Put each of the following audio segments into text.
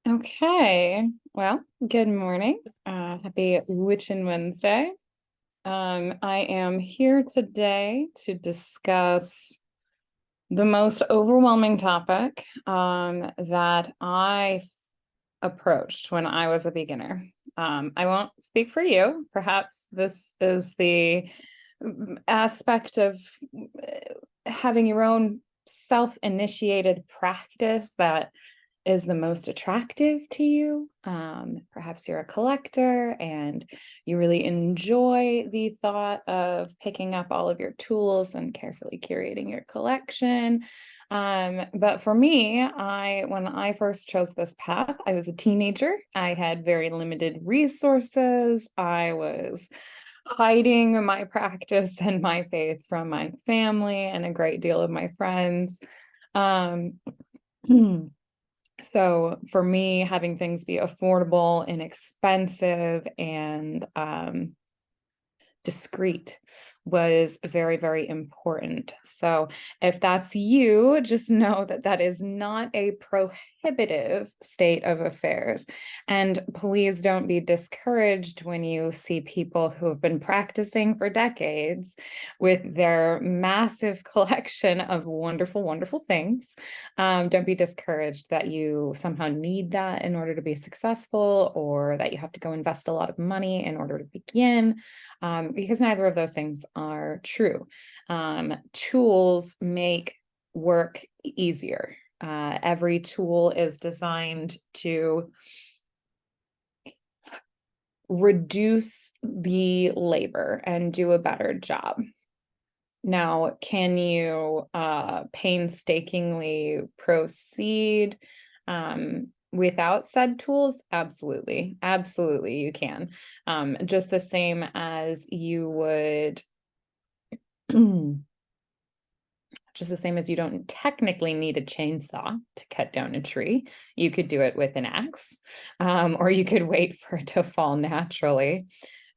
Okay. Well, good morning. Happy Witchin' Wednesday. I am here today to discuss the most overwhelming topic that I approached when I was a beginner. I won't speak for you. Perhaps this is the aspect of having your own self-initiated practice that is the most attractive to you. Perhaps you're a collector and you really enjoy the thought of picking up all of your tools and carefully curating your collection. But for me, when I first chose this path, I was a teenager. I had very limited resources. I was hiding my practice and my faith from my family and a great deal of my friends. Um, So for me, having things be affordable, inexpensive, and discreet was very, very important. So if that's you, just know that that is not a prohibitive state of affairs. And please don't be discouraged when you see people who have been practicing for decades with their massive collection of wonderful, wonderful things. Don't be discouraged that you somehow need that in order to be successful, or that you have to go invest a lot of money in order to begin, because neither of those things are true. Tools make work easier. Every tool is designed to reduce the labor and do a better job. Now, can you painstakingly proceed without said tools? Absolutely. Absolutely, you can. Just the same as you would, just the same as you don't technically need a chainsaw to cut down a tree. You could do it with an axe, or you could wait for it to fall naturally.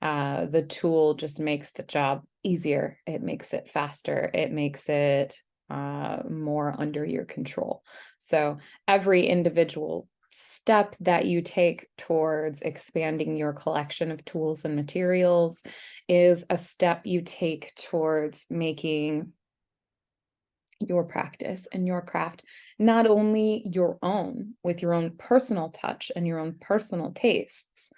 The tool just makes the job easier. It makes it faster. It makes it more under your control. So every individual step that you take towards expanding your collection of tools and materials is a step you take towards making your practice and your craft not only your own, with your own personal touch and your own personal tastes,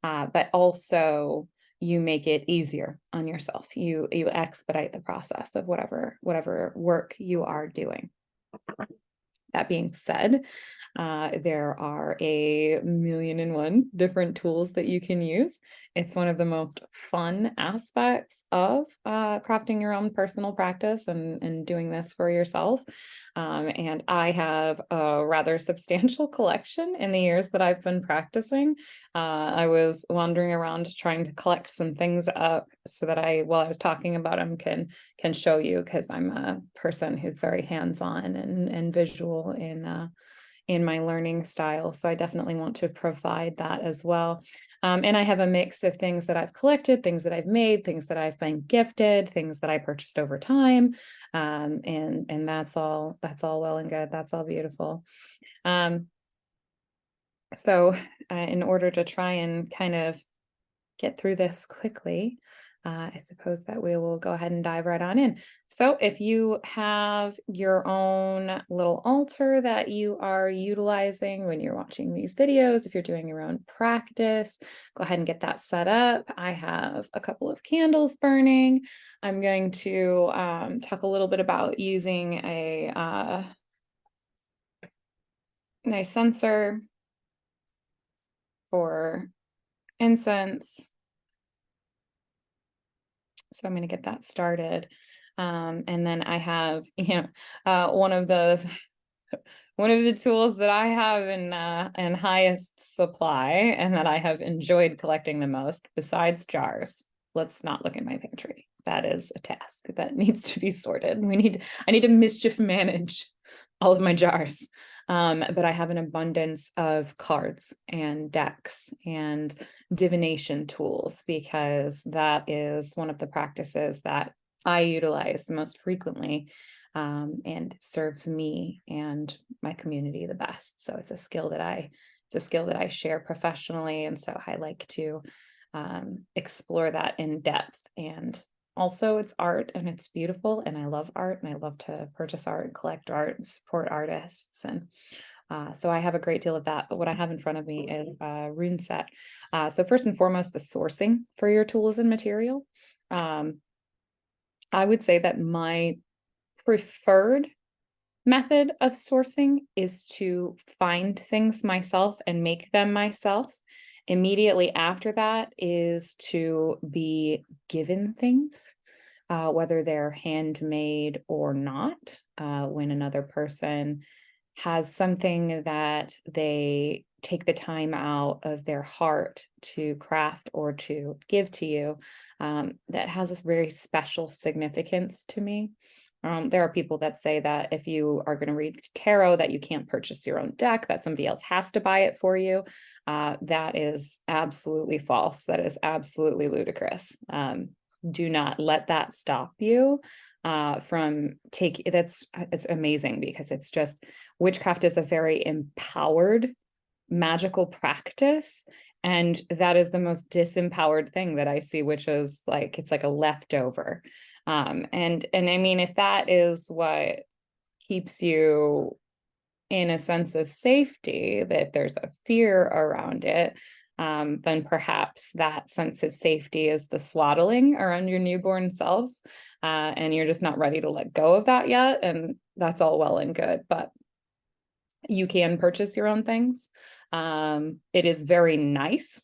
but also you make it easier on yourself. You expedite the process of whatever work you are doing. That being said, there are a million and one different tools that you can use. It's one of the most fun aspects of crafting your own personal practice and doing this for yourself. And I have a rather substantial collection in the years that I've been practicing. I was wandering around trying to collect some things up so that while I was talking about them, can show you, because I'm a person who's very hands-on and visual in my learning style. So I definitely want to provide that as well. And I have a mix of things that I've collected, things that I've made, things that I've been gifted, things that I purchased over time. And that's all well and good. That's all beautiful. So in order to try and kind of get through this quickly, I suppose that we will go ahead and dive right on in. So if you have your own little altar that you are utilizing when you're watching these videos, if you're doing your own practice, go ahead and get that set up. I have a couple of candles burning. I'm going to talk a little bit about using a nice censer for incense. So I'm going to get that started. And then I have, one of the tools that I have in highest supply and that I have enjoyed collecting the most, besides jars. Let's not look in my pantry. That is a task that needs to be sorted. I need to mischief manage all of my jars. But I have an abundance of cards and decks and divination tools, because that is one of the practices that I utilize most frequently, and serves me and my community the best. So it's a skill that I It's a skill that I share professionally, and so I like to explore that in depth. And also, it's art and it's beautiful, and I love art, and I love to purchase art and collect art and support artists. And so I have a great deal of that. But what I have in front of me is a rune set. So first and foremost, the sourcing for your tools and material. Um, I would say that my preferred method of sourcing is to find things myself and make them myself. Immediately after that is to be given things, whether they're handmade or not, when another person has something that they take the time out of their heart to craft or to give to you, that has this very special significance to me. There are people that say that if you are going to read tarot, that you can't purchase your own deck, that somebody else has to buy it for you. That is absolutely false. That is absolutely ludicrous. Do not let that stop you from take that's it's amazing, because it's just, witchcraft is a very empowered magical practice, and that is the most disempowered thing that I see, which is like, it's like a leftover. And I mean, if that is what keeps you in a sense of safety, that if there's a fear around it, then perhaps that sense of safety is the swaddling around your newborn self, and you're just not ready to let go of that yet. And that's all well and good, but you can purchase your own things. It is very nice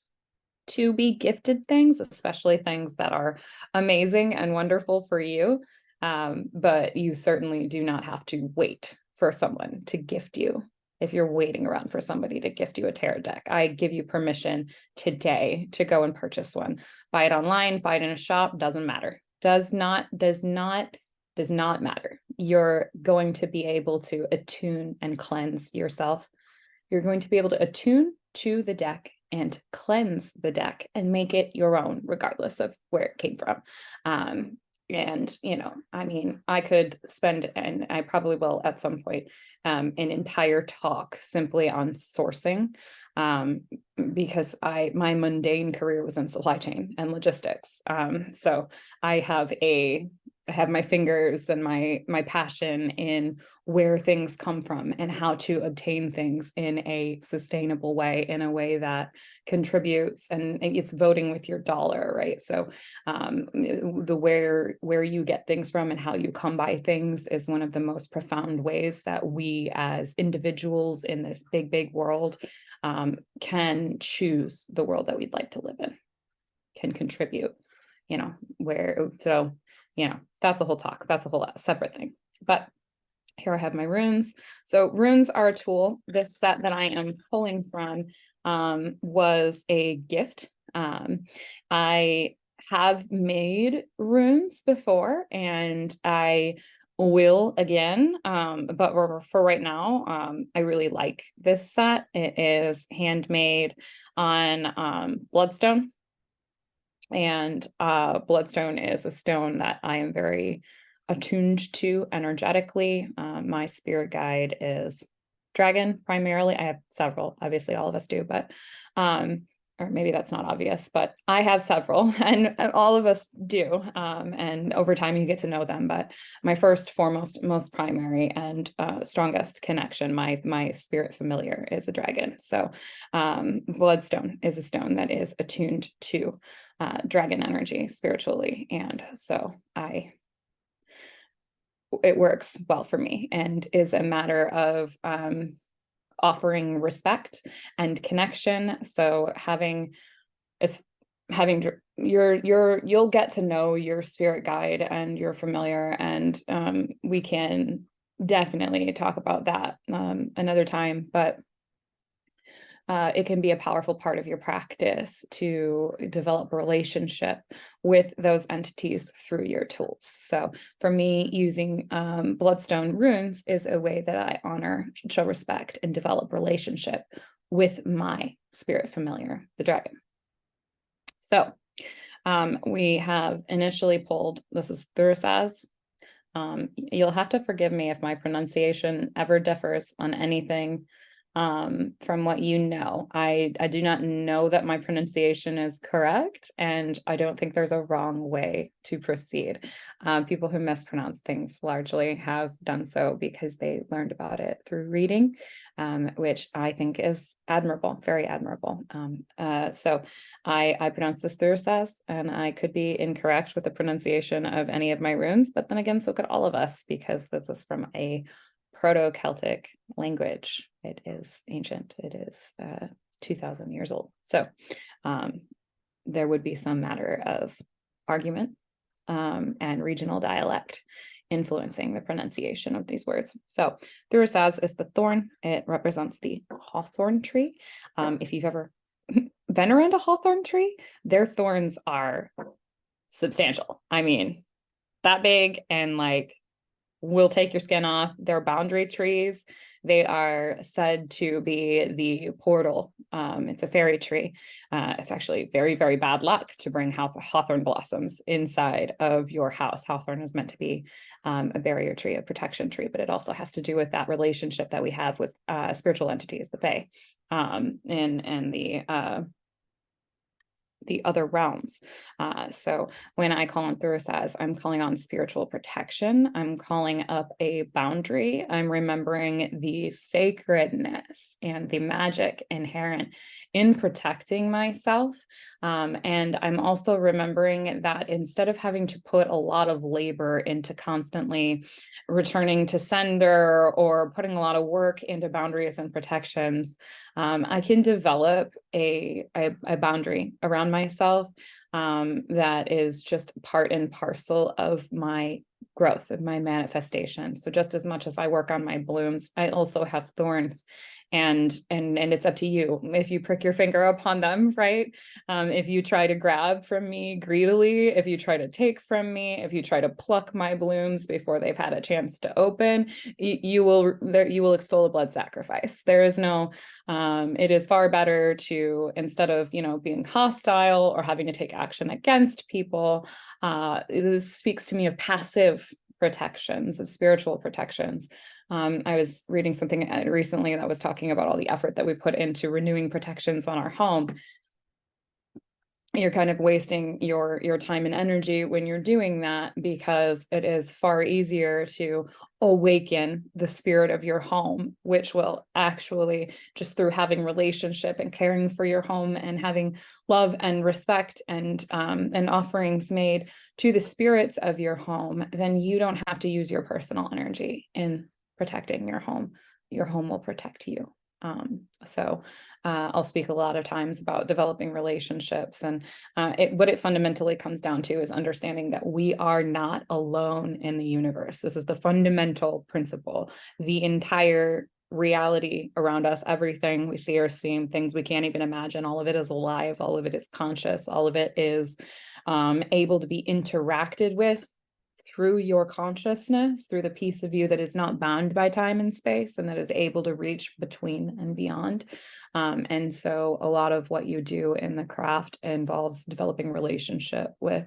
to be gifted things, especially things that are amazing and wonderful for you. But you certainly do not have to wait for someone to gift you. If you're waiting around for somebody to gift you a tarot deck, I give you permission today to go and purchase one. Buy it online, buy it in a shop, doesn't matter. Does not matter. You're going to be able to attune and cleanse yourself. You're going to be able to attune to the deck and cleanse the deck and make it your own, regardless of where it came from. And, I mean, I could spend, and I probably will at some point, an entire talk simply on sourcing, because my mundane career was in supply chain and logistics. So I have my fingers and my passion in where things come from and how to obtain things in a sustainable way, in a way that contributes, and it's voting with your dollar, right? So the where you get things from and how you come by things is one of the most profound ways that we as individuals in this big world can choose the world that we'd like to live in, can contribute, that's a whole talk. That's a whole separate thing. But here I have my runes. So runes are a tool. This set that I am pulling from was a gift. I have made runes before, and I will again. But for right now, I really like this set. It is handmade on bloodstone. And bloodstone is a stone that I am very attuned to energetically. My spirit guide is dragon primarily. I have several, obviously all of us do, but or maybe that's not obvious, but I have several, and all of us do. And over time you get to know them. But my first, foremost, most primary and strongest connection, my spirit familiar, is a dragon. So bloodstone is a stone that is attuned to dragon energy spiritually. And so it works well for me, and is a matter of offering respect and connection. So you'll get to know your spirit guide and your familiar, and we can definitely talk about that another time. But it can be a powerful part of your practice to develop a relationship with those entities through your tools. So for me, using bloodstone runes is a way that I honor, show respect, and develop relationship with my spirit familiar, the dragon. So we have initially pulled, this is Thursaz. You'll have to forgive me if my pronunciation ever differs on anything. from what you know. I do not know that my pronunciation is correct, and I don't think there's a wrong way to proceed. People who mispronounce things largely have done so because they learned about it through reading, which I think is admirable, very admirable. So I pronounce this Thursas, and I could be incorrect with the pronunciation of any of my runes, but then again, so could all of us, because this is from a Proto-Celtic language. It is ancient. It is 2,000 years old. So there would be some matter of argument and regional dialect influencing the pronunciation of these words. So Thurisaz is the thorn. It represents the hawthorn tree. If you've ever been around a hawthorn tree, their thorns are substantial. I mean, that big, and like will take your skin off. They're boundary trees. They are said to be the portal. It's a fairy tree. It's actually very, very bad luck to bring hawthorn blossoms inside of your house. Hawthorn is meant to be a barrier tree, a protection tree, but it also has to do with that relationship that we have with spiritual entities, the fae, and the other realms. So when I call on Thurisaz, I'm calling on spiritual protection. I'm calling up a boundary. I'm remembering the sacredness and the magic inherent in protecting myself. And I'm also remembering that instead of having to put a lot of labor into constantly returning to sender or putting a lot of work into boundaries and protections, I can develop a boundary around myself that is just part and parcel of my growth, of my manifestation. So just as much as I work on my blooms, I also have thorns, and it's up to you if you prick your finger upon them, right? If you try to grab from me greedily, if you try to take from me, if you try to pluck my blooms before they've had a chance to open, you will extol a blood sacrifice. There is no it is far better to, instead of, being hostile or having to take action against people, this speaks to me of passive protections, of spiritual protections. I was reading something recently that was talking about all the effort that we put into renewing protections on our home. You're kind of wasting your time and energy when you're doing that, because it is far easier to awaken the spirit of your home, which will actually, just through having relationship and caring for your home and having love and respect and offerings made to the spirits of your home, then you don't have to use your personal energy in protecting your home. Your home will protect you. So I'll speak a lot of times about developing relationships, and what it fundamentally comes down to is understanding that we are not alone in the universe. This is the fundamental principle. The entire reality around us, everything we see or see, things we can't even imagine, all of it is alive, all of it is conscious, all of it is able to be interacted with through your consciousness, through the piece of you that is not bound by time and space, and that is able to reach between and beyond. And so a lot of what you do in the craft involves developing relationship with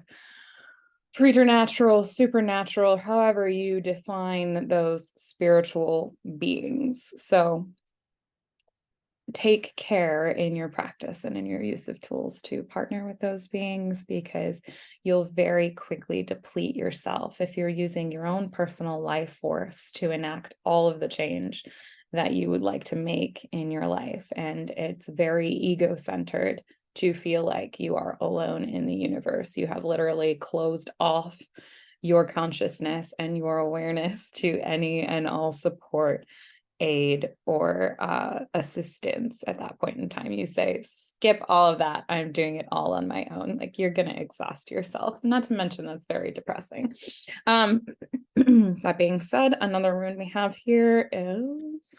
preternatural, supernatural, however you define those spiritual beings. So take care in your practice and in your use of tools to partner with those beings, because you'll very quickly deplete yourself if you're using your own personal life force to enact all of the change that you would like to make in your life. And it's very ego-centered to feel like you are alone in the universe. You have literally closed off your consciousness and your awareness to any and all support, aid, or assistance. At that point in time, you say, skip all of that, I'm doing it all on my own. Like, you're going to exhaust yourself. Not to mention that's very depressing. That being said, another rune we have here is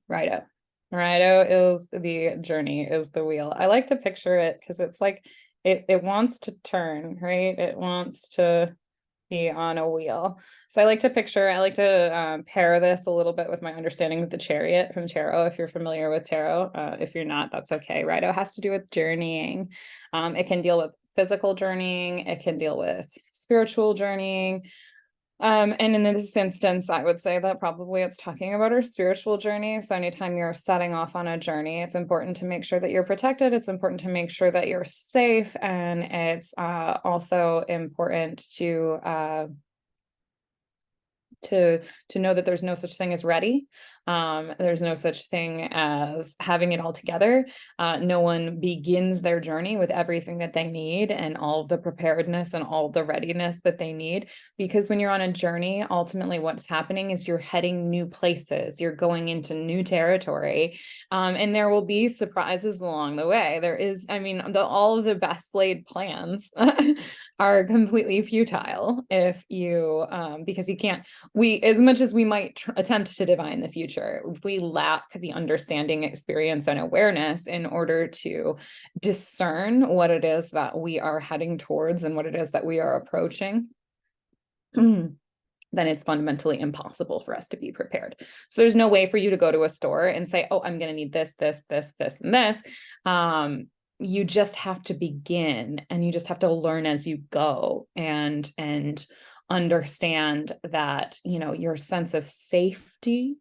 Rido. Rido is the journey, is the wheel. I like to picture it because it's like it wants to turn, right? It wants to be on a wheel. So I like to pair this a little bit with my understanding of the chariot from tarot. If you're familiar with tarot, if you're not, that's okay. Rido has to do with journeying. It can deal with physical journeying. It can deal with spiritual journeying. And in this instance, I would say that probably it's talking about our spiritual journey. So anytime you're setting off on a journey, it's important to make sure that you're protected. It's important to make sure that you're safe. And it's also important to know that there's no such thing as ready. There's no such thing as having it all together. No one begins their journey with everything that they need and all of the preparedness and all the readiness that they need. Because when you're on a journey, ultimately what's happening is you're heading new places, you're going into new territory, and there will be surprises along the way. There is, I mean, all of the best laid plans are completely futile if you, because you can't, we, as much as we might attempt to divine the future, if we lack the understanding, experience, and awareness in order to discern what it is that we are heading towards and what it is that we are approaching, then it's fundamentally impossible for us to be prepared. So there's no way for you to go to a store and say, oh, I'm going to need this, this, this, this, and this. You just have to begin, and you just have to learn as you go, and understand that, you know, your sense of safety,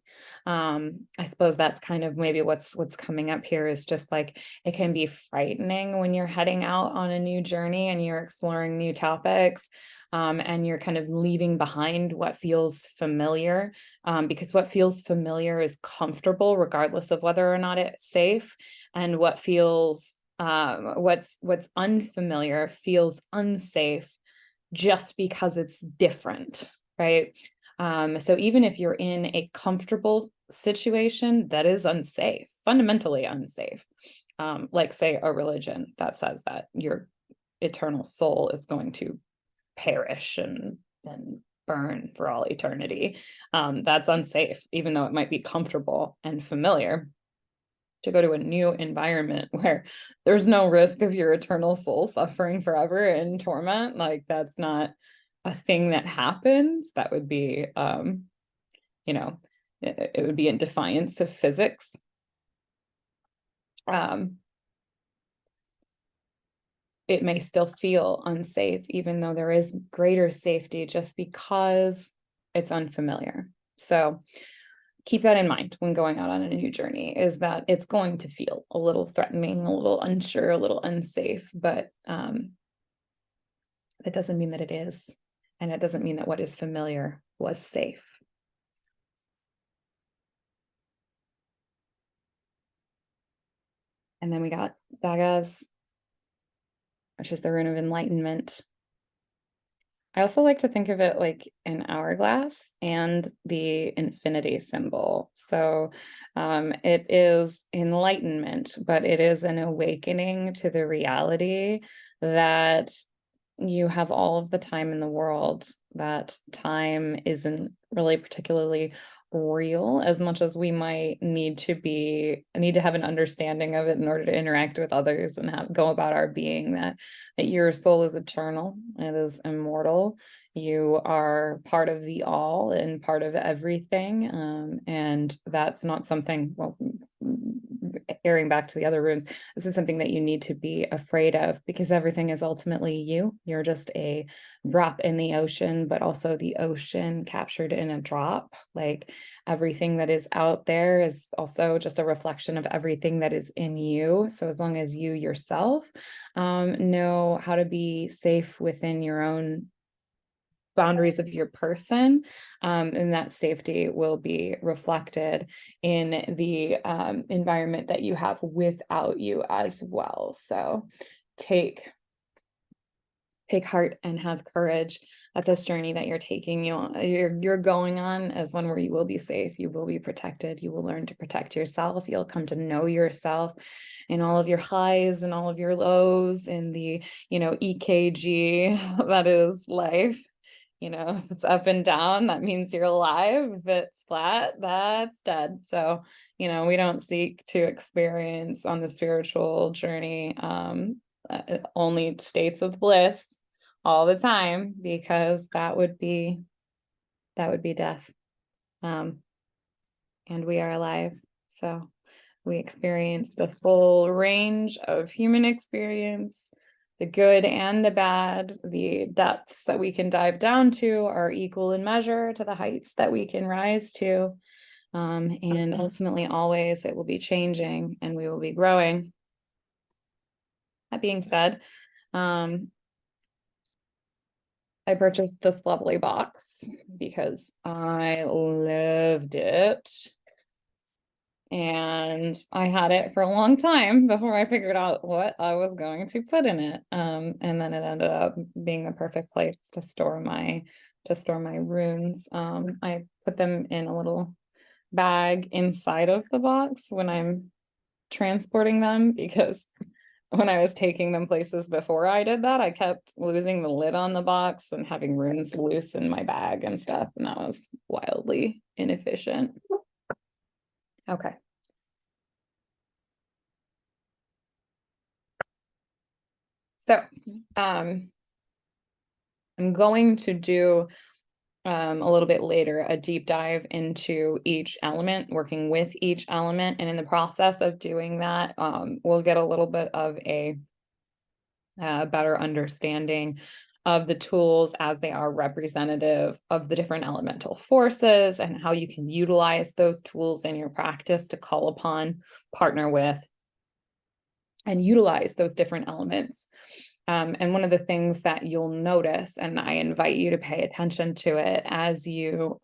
I suppose that's kind of maybe what's coming up here, is just like, it can be frightening when you're heading out on a new journey and you're exploring new topics, and you're kind of leaving behind what feels familiar, because what feels familiar is comfortable regardless of whether or not it's safe, and what feels what's unfamiliar feels unsafe just because it's different, right? So even if you're in a comfortable situation, that is unsafe, fundamentally unsafe. Like, say, a religion that says that your eternal soul is going to perish and burn for all eternity. That's unsafe, even though it might be comfortable and familiar. To go to a new environment where there's no risk of your eternal soul suffering forever in torment, like, that's not a thing that happens. That would be, you know, it would be in defiance of physics. Um, it may still feel unsafe, even though there is greater safety, just because it's unfamiliar. So keep that in mind when going out on a new journey, is that it's going to feel a little threatening, a little unsure, a little unsafe, but it doesn't mean that it is. And it doesn't mean that what is familiar was safe. And then we got Dagas, which is the rune of enlightenment. I also like to think of it like an hourglass and the infinity symbol. So it is enlightenment, but it is an awakening to the reality that you have all of the time in the world, that time isn't really particularly real as much as we might need to have an understanding of it in order to interact with others and go about our being, that your soul is eternal, it is immortal, you are part of the all and part of everything, and that's not something, well, airing back to the other runes, this is something that you need to be afraid of, because everything is ultimately you. You're just a drop in the ocean, but also the ocean captured in a drop. Like, everything that is out there is also just a reflection of everything that is in you. So as long as you yourself know how to be safe within your own boundaries of your person, and that safety will be reflected in the environment that you have without you as well. So take heart and have courage that this journey that you're taking, you're going on, as one where you will be safe, you will be protected, you will learn to protect yourself, you'll come to know yourself in all of your highs and all of your lows, in the, EKG that is life. If it's up and down, that means you're alive. If it's flat, that's dead. So, we don't seek to experience on the spiritual journey only states of bliss all the time, because that would be death. And we are alive. So we experience the full range of human experience the good and the bad, the depths that we can dive down to are equal in measure to the heights that we can rise to. And ultimately, always it will be changing and we will be growing. That being said, I purchased this lovely box because I loved it. And I had it for a long time before I figured out what I was going to put in it. And then it ended up being the perfect place to store my runes. I put them in a little bag inside of the box when I'm transporting them, because when I was taking them places before I did that, I kept losing the lid on the box and having runes loose in my bag and stuff, and that was wildly inefficient. Okay. So, I'm going to do a little bit later a deep dive into each element, working with each element, and in the process of doing that, we'll get a little bit of a better understanding of the tools as they are representative of the different elemental forces and how you can utilize those tools in your practice to call upon, partner with, and utilize those different elements. And one of the things that you'll notice, and I invite you to pay attention to it as you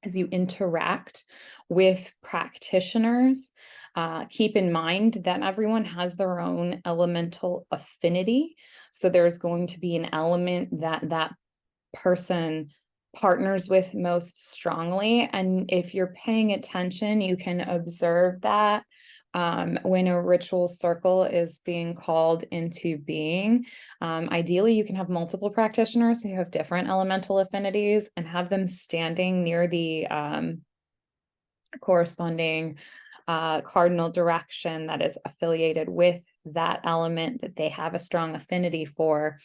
interact with practitioners, keep in mind that everyone has their own elemental affinity. So there's going to be an element that that person partners with most strongly. And if you're paying attention, you can observe that when a ritual circle is being called into being. Ideally, you can have multiple practitioners who have different elemental affinities and have them standing near the corresponding cardinal direction that is affiliated with that element that they have a strong affinity for.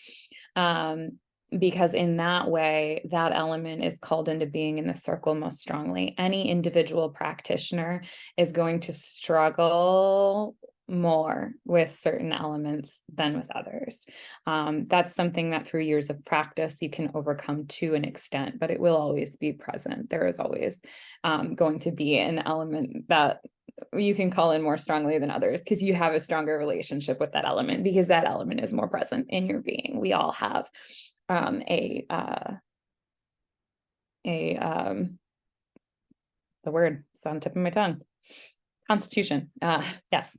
Because in that way, that element is called into being in the circle most strongly. Any individual practitioner is going to struggle more with certain elements than with others. That's something that through years of practice you can overcome to an extent, but it will always be present. There is always going to be an element that you can call in more strongly than others because you have a stronger relationship with that element, because that element is more present in your being. We all have the word is on the tip of my tongue. Constitution. Yes.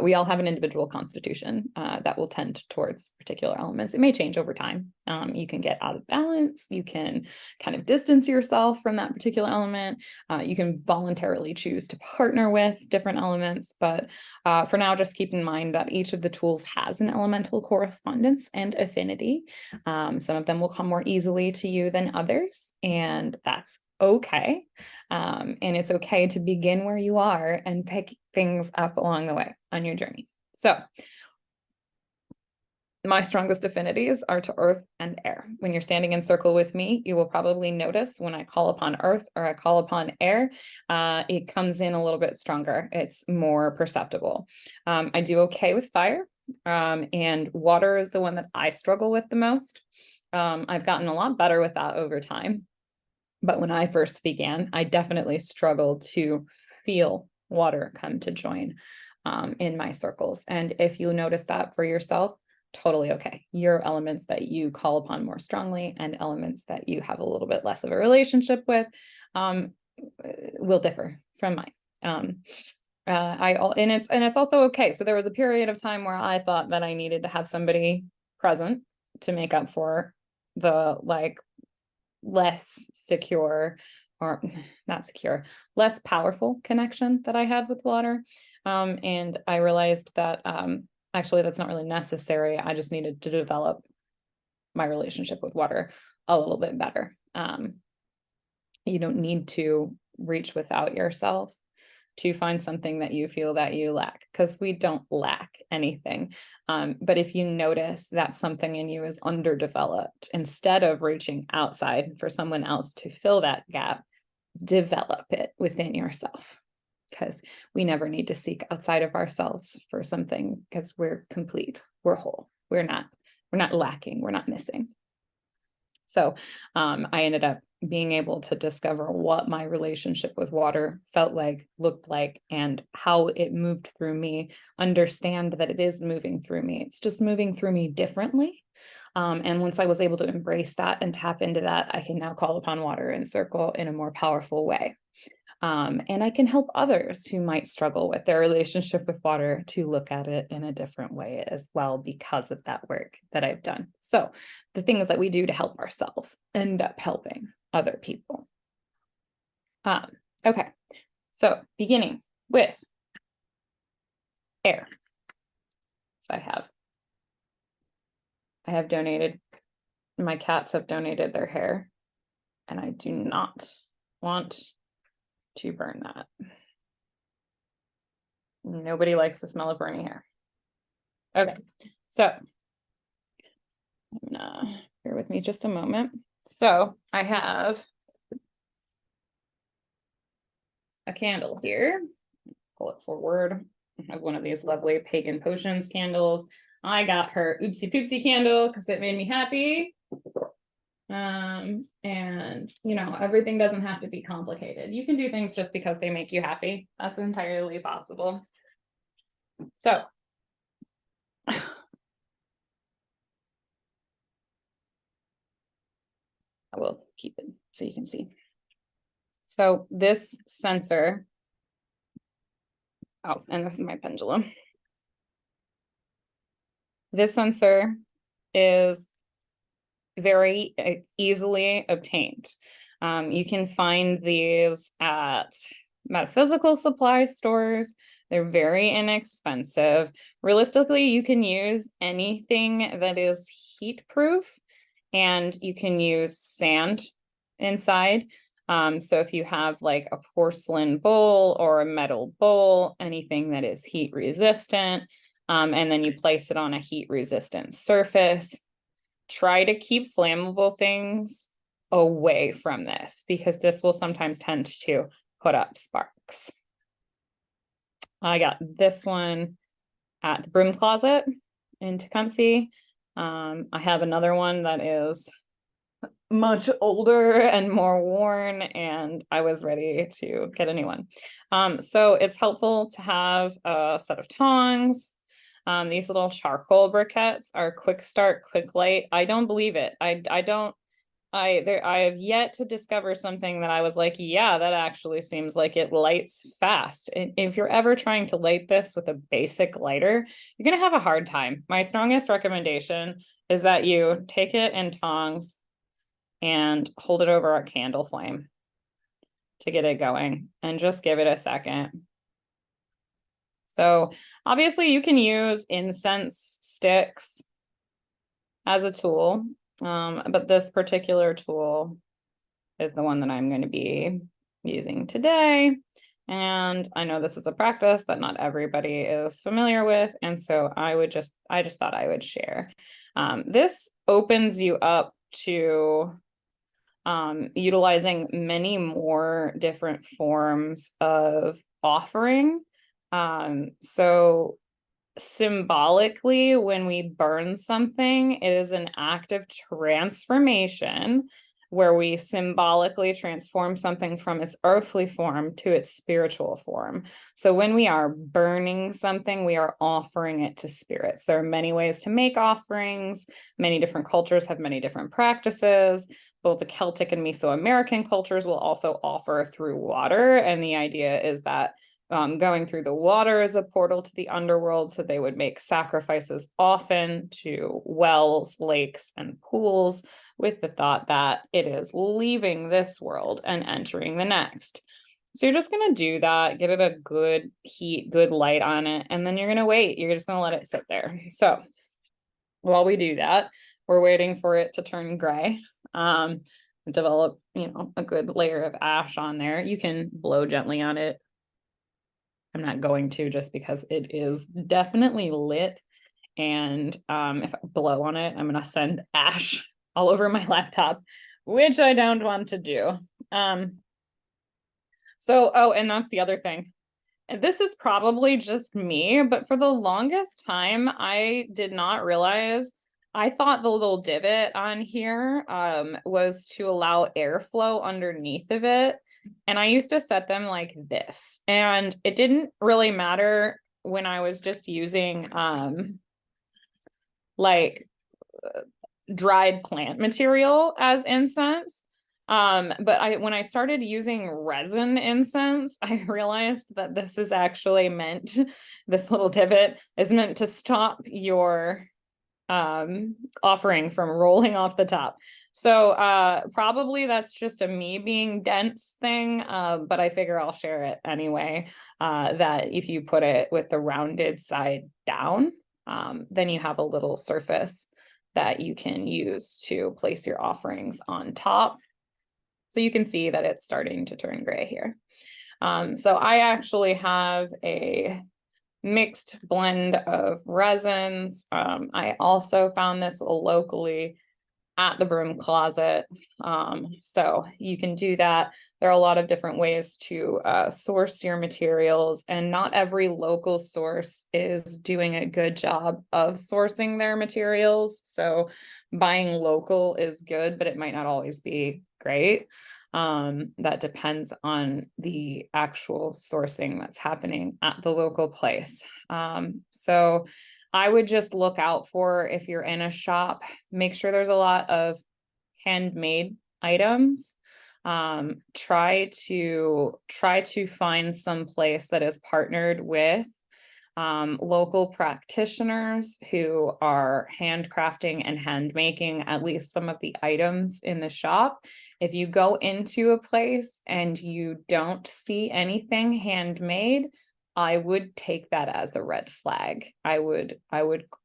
We all have an individual constitution that will tend towards particular elements. It may change over time. You can get out of balance. You can kind of distance yourself from that particular element. You can voluntarily choose to partner with different elements. But for now, just keep in mind that each of the tools has an elemental correspondence and affinity. Some of them will come more easily to you than others, and that's okay. And it's okay to begin where you are and pick things up along the way on your journey. So my strongest affinities are to earth and air. When you're standing in circle with me, you will probably notice when I call upon earth or I call upon air, it comes in a little bit stronger. It's more perceptible. I do okay with fire, and water is the one that I struggle with the most. I've gotten a lot better with that over time. But when I first began, I definitely struggled to feel water come to join in my circles. And if you notice that for yourself, totally okay. Your elements that you call upon more strongly and elements that you have a little bit less of a relationship with will differ from mine. And it's also okay. So there was a period of time where I thought that I needed to have somebody present to make up for the less secure, or not secure, less powerful connection that I had with water. And I realized that actually that's not really necessary. I just needed to develop my relationship with water a little bit better. You don't need to reach without yourself to find something that you feel that you lack, because we don't lack anything. But if you notice that something in you is underdeveloped, instead of reaching outside for someone else to fill that gap, develop it within yourself. because we never need to seek outside of ourselves for something, because we're complete, we're whole, we're not lacking, we're not missing. So I ended up being able to discover what my relationship with water felt like, looked like, and how it moved through me, understand that it is moving through me. It's just moving through me differently. And once I was able to embrace that and tap into that, I can now call upon water and circle in a more powerful way. And I can help others who might struggle with their relationship with water to look at it in a different way as well, because of that work that I've done. So the things that we do to help ourselves end up helping other people. Okay, so beginning with hair. So I have donated, my cats have donated their hair, and I do not want to burn that. Nobody likes the smell of burning hair. Okay, so I'm gonna bear with me just a moment. So I have a candle here. Pull it forward. I have one of these lovely Pagan Potions candles. I got her Oopsie Poopsie candle because it made me happy. And you know, everything doesn't have to be complicated. You can do things just because they make you happy. That's entirely possible. So I will keep it so you can see. So this sensor, oh, and this is my pendulum. This sensor is very easily obtained. You can find these at metaphysical supply stores. They're very inexpensive. Realistically, you can use anything that is heat proof, and you can use sand inside. So if you have like a porcelain bowl or a metal bowl, anything that is heat resistant, and then you place it on a heat resistant surface, try to keep flammable things away from this, because this will sometimes tend to put up sparks. I got this one at the broom closet in Tecumseh. I have another one that is much older and more worn, and I was ready to get a new one. So it's helpful to have a set of tongs. These little charcoal briquettes are quick start, quick light. I don't believe it. I have yet to discover something that I was like, yeah, that actually seems like it lights fast. And if you're ever trying to light this with a basic lighter, you're gonna have a hard time. My strongest recommendation is that you take it in tongs and hold it over a candle flame to get it going, and just give it a second. So obviously you can use incense sticks as a tool, but this particular tool is the one that I'm going to be using today. And I know this is a practice that not everybody is familiar with, and so I just thought I would share. This opens you up to utilizing many more different forms of offering. So symbolically, when we burn something, it is an act of transformation where we symbolically transform something from its earthly form to its spiritual form. So when we are burning something, we are offering it to spirits. There are many ways to make offerings. Many different cultures have many different practices. Both the Celtic and Mesoamerican cultures will also offer through water. And the idea is that going through the water is a portal to the underworld, so they would make sacrifices often to wells, lakes, and pools, with the thought that it is leaving this world and entering the next. So you're just going to do that, get it a good heat, good light on it, and then you're going to wait. You're just going to let it sit there. So while we do that, we're waiting for it to turn gray. Develop, a good layer of ash on there. You can blow gently on it. I'm not going to, just because it is definitely lit. And if I blow on it, I'm going to send ash all over my laptop, which I don't want to do. And that's the other thing. this is probably just me, but for the longest time, I did not realize. I thought the little divot on here was to allow airflow underneath of it. And I used to set them like this. And it didn't really matter when I was just using like dried plant material as incense. But when I started using resin incense, I realized that this is actually meant, this little divot is meant to stop your offering from rolling off the top. So probably that's just a me being dense thing, but I figure I'll share it anyway, that if you put it with the rounded side down, then you have a little surface that you can use to place your offerings on top. So you can see that it's starting to turn gray here. So I actually have a mixed blend of resins. I also found this locally at the broom closet. So you can do that. There are a lot of different ways to source your materials, and not every local source is doing a good job of sourcing their materials. So buying local is good, but it might not always be great. That depends on the actual sourcing that's happening at the local place. So I would just look out for, if you're in a shop, make sure there's a lot of handmade items. Try to find some place that is partnered with local practitioners who are handcrafting and hand making at least some of the items in the shop. If you go into a place and you don't see anything handmade, I would take that as a red flag. I would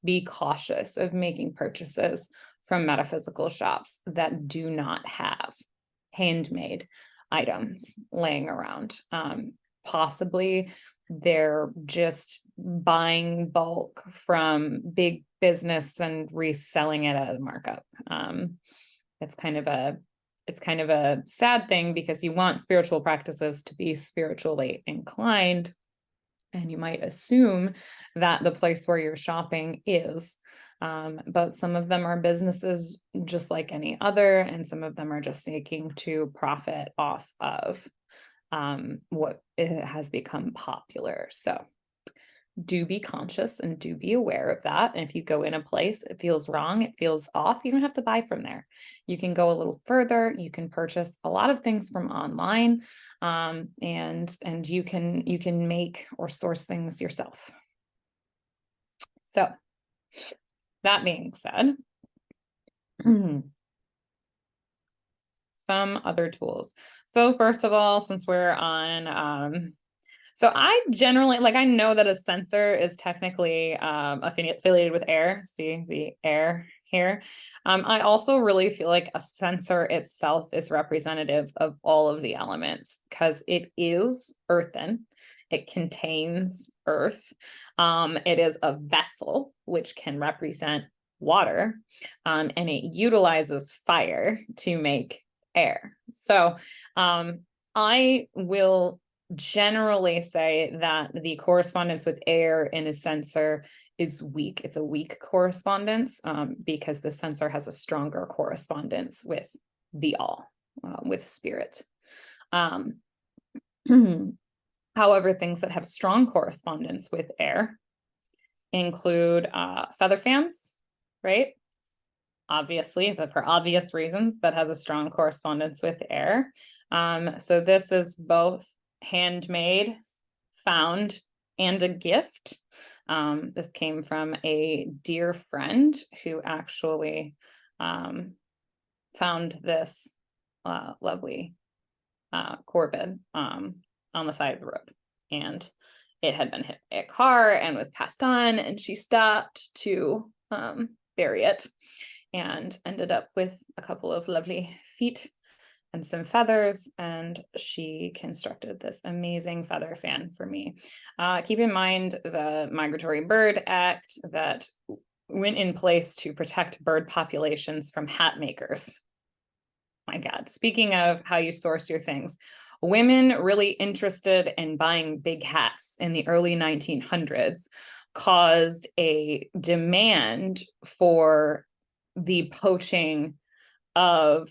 be cautious of making purchases from metaphysical shops that do not have handmade items laying around. Possibly they're just buying bulk from big business and reselling it at a markup. It's kind of a sad thing, because you want spiritual practices to be spiritually inclined, and you might assume that the place where you're shopping is. But some of them are businesses just like any other, and some of them are just seeking to profit off of what has become popular. So do be conscious and do be aware of that. And if you go in a place, it feels wrong, it feels off, you don't have to buy from there. You can go a little further. You can purchase a lot of things from online, and you can make or source things yourself. So that being said, some other tools. So first of all, since we're on so I generally, like, I know that a sensor is technically affiliated with air. See the air here. I also really feel like a sensor itself is representative of all of the elements, because it is earthen. It contains earth. It is a vessel, which can represent water, and it utilizes fire to make air. So I will generally say that the correspondence with air in a sensor is weak. It's a weak correspondence, because the sensor has a stronger correspondence with the all, with spirit. However, things that have strong correspondence with air include feather fans, right? Obviously, but for obvious reasons, that has a strong correspondence with air. So this is both handmade, found, and a gift. This came from a dear friend who actually found this lovely Corbin on the side of the road, and it had been hit by a car and was passed on, and she stopped to bury it and ended up with a couple of lovely feet and some feathers, and she constructed this amazing feather fan for me. Keep in mind the Migratory Bird Act that went in place to protect bird populations from hat makers. My God, speaking of how you source your things, women really interested in buying big hats in the early 1900s caused a demand for the poaching of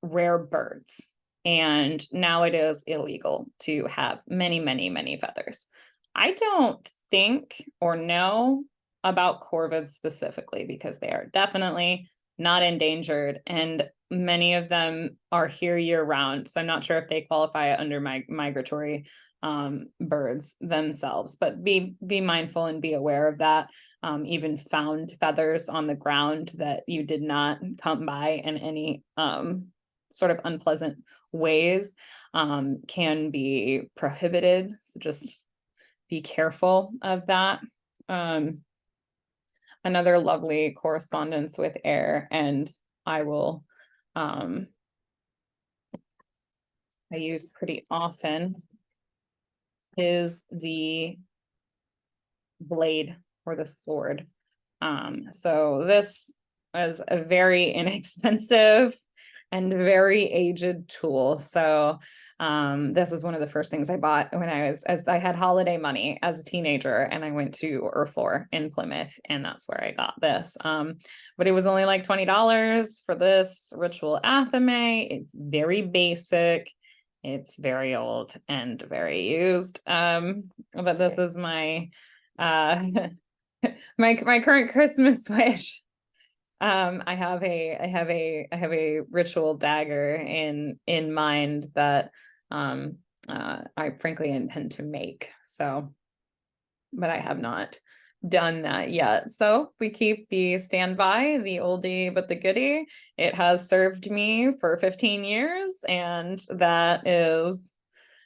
rare birds. And now it is illegal to have many, many, many feathers. I don't think or know about corvids specifically because they are definitely not endangered, and many of them are here year round. So I'm not sure if they qualify under migratory birds themselves, but be mindful and be aware of that. Even found feathers on the ground that you did not come by in any sort of unpleasant ways can be prohibited. So just be careful of that. Another lovely correspondence with air, and I will I use pretty often, is the blade or the sword. So this is a very inexpensive and very aged tool. So this was one of the first things I bought when I had holiday money as a teenager, and I went to Urthor in Plymouth, and that's where I got this. But it was only like $20 for this ritual athame. It's very basic. It's very old and very used. But this is my my current Christmas wish. I have a ritual dagger in mind that I frankly intend to make. So, but I have not done that yet. So we keep the standby, the oldie but the goodie. It has served me for 15 years, and that is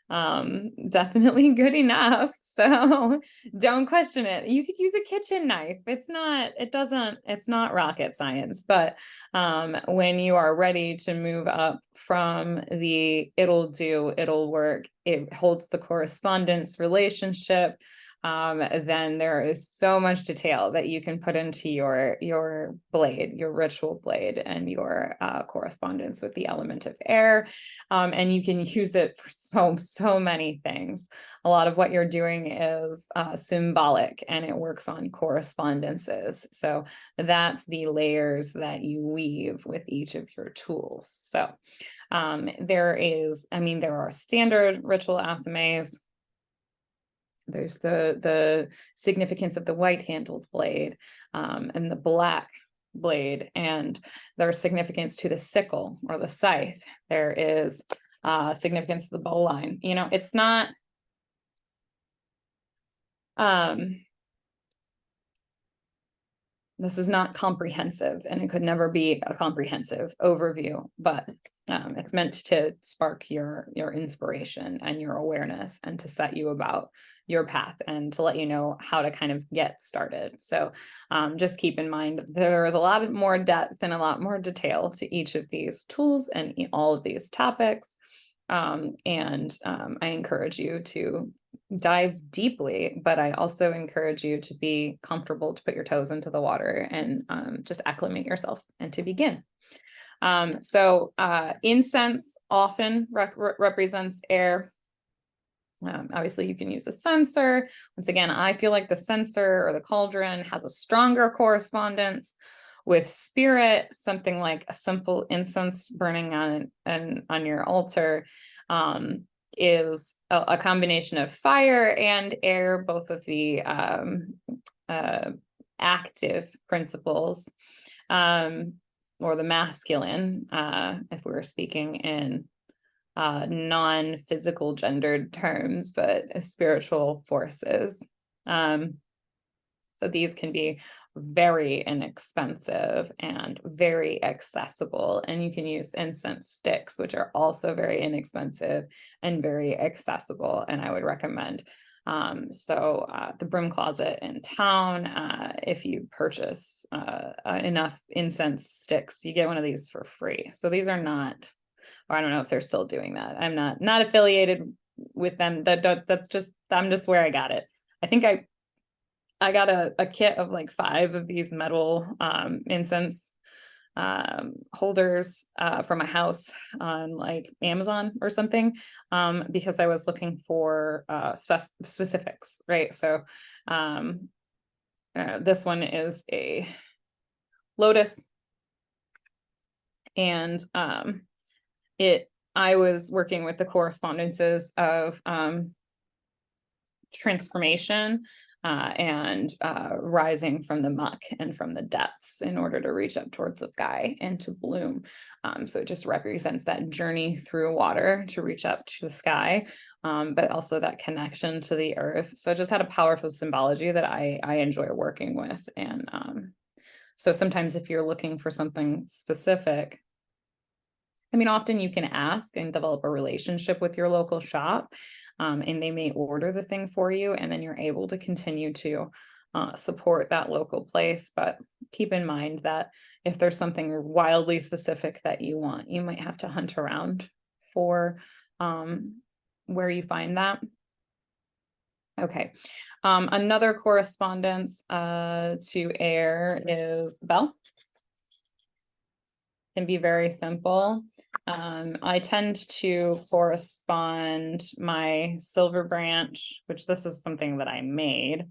definitely good enough. So don't question it. You could use a kitchen knife. It's not rocket science, but when you are ready to move up from the it'll work, it holds the correspondence relationship, then there is so much detail that you can put into your blade, your ritual blade, and your correspondence with the element of air. And you can use it for so many things. A lot of what you're doing is symbolic, and it works on correspondences. So that's the layers that you weave with each of your tools. So there are standard ritual athames. There's the significance of the white-handled blade and the black blade, and there's significance to the sickle or the scythe. There is significance to the bowline. It's not this is not comprehensive, and it could never be a comprehensive overview, but it's meant to spark your inspiration and your awareness, and to set you about your path, and to let you know how to kind of get started. So just keep in mind there is a lot more depth and a lot more detail to each of these tools and all of these topics. I encourage you to dive deeply, but I also encourage you to be comfortable to put your toes into the water and just acclimate yourself and to begin. So incense often represents air. Obviously, you can use a censer. Once again, I feel like the censer or the cauldron has a stronger correspondence with spirit. Something like a simple incense burning on your altar is a combination of fire and air, both of the active principles, or the masculine, if we were speaking in non-physical gendered terms, but spiritual forces. So these can be very inexpensive and very accessible. And you can use incense sticks, which are also very inexpensive and very accessible. And I would recommend the broom closet in town, if you purchase enough incense sticks, you get one of these for free. So these are not, or I don't know if they're still doing that. I'm not affiliated with them. I'm just where I got it. I think I got a kit of like 5 of these metal incense holders for my house on like Amazon or something, because I was looking for specifics, right? So this one is a lotus, and I was working with the correspondences of transformation and rising from the muck and from the depths in order to reach up towards the sky and to bloom. So it just represents that journey through water to reach up to the sky, but also that connection to the earth. So it just had a powerful symbology that I enjoy working with. And so sometimes if you're looking for something specific, I mean, often you can ask and develop a relationship with your local shop, and they may order the thing for you, and then you're able to continue to support that local place. But keep in mind that if there's something wildly specific that you want, you might have to hunt around for where you find that. Okay. Another correspondence to air is the bell. Can be very simple. I tend to correspond my silver branch, which this is something that I made.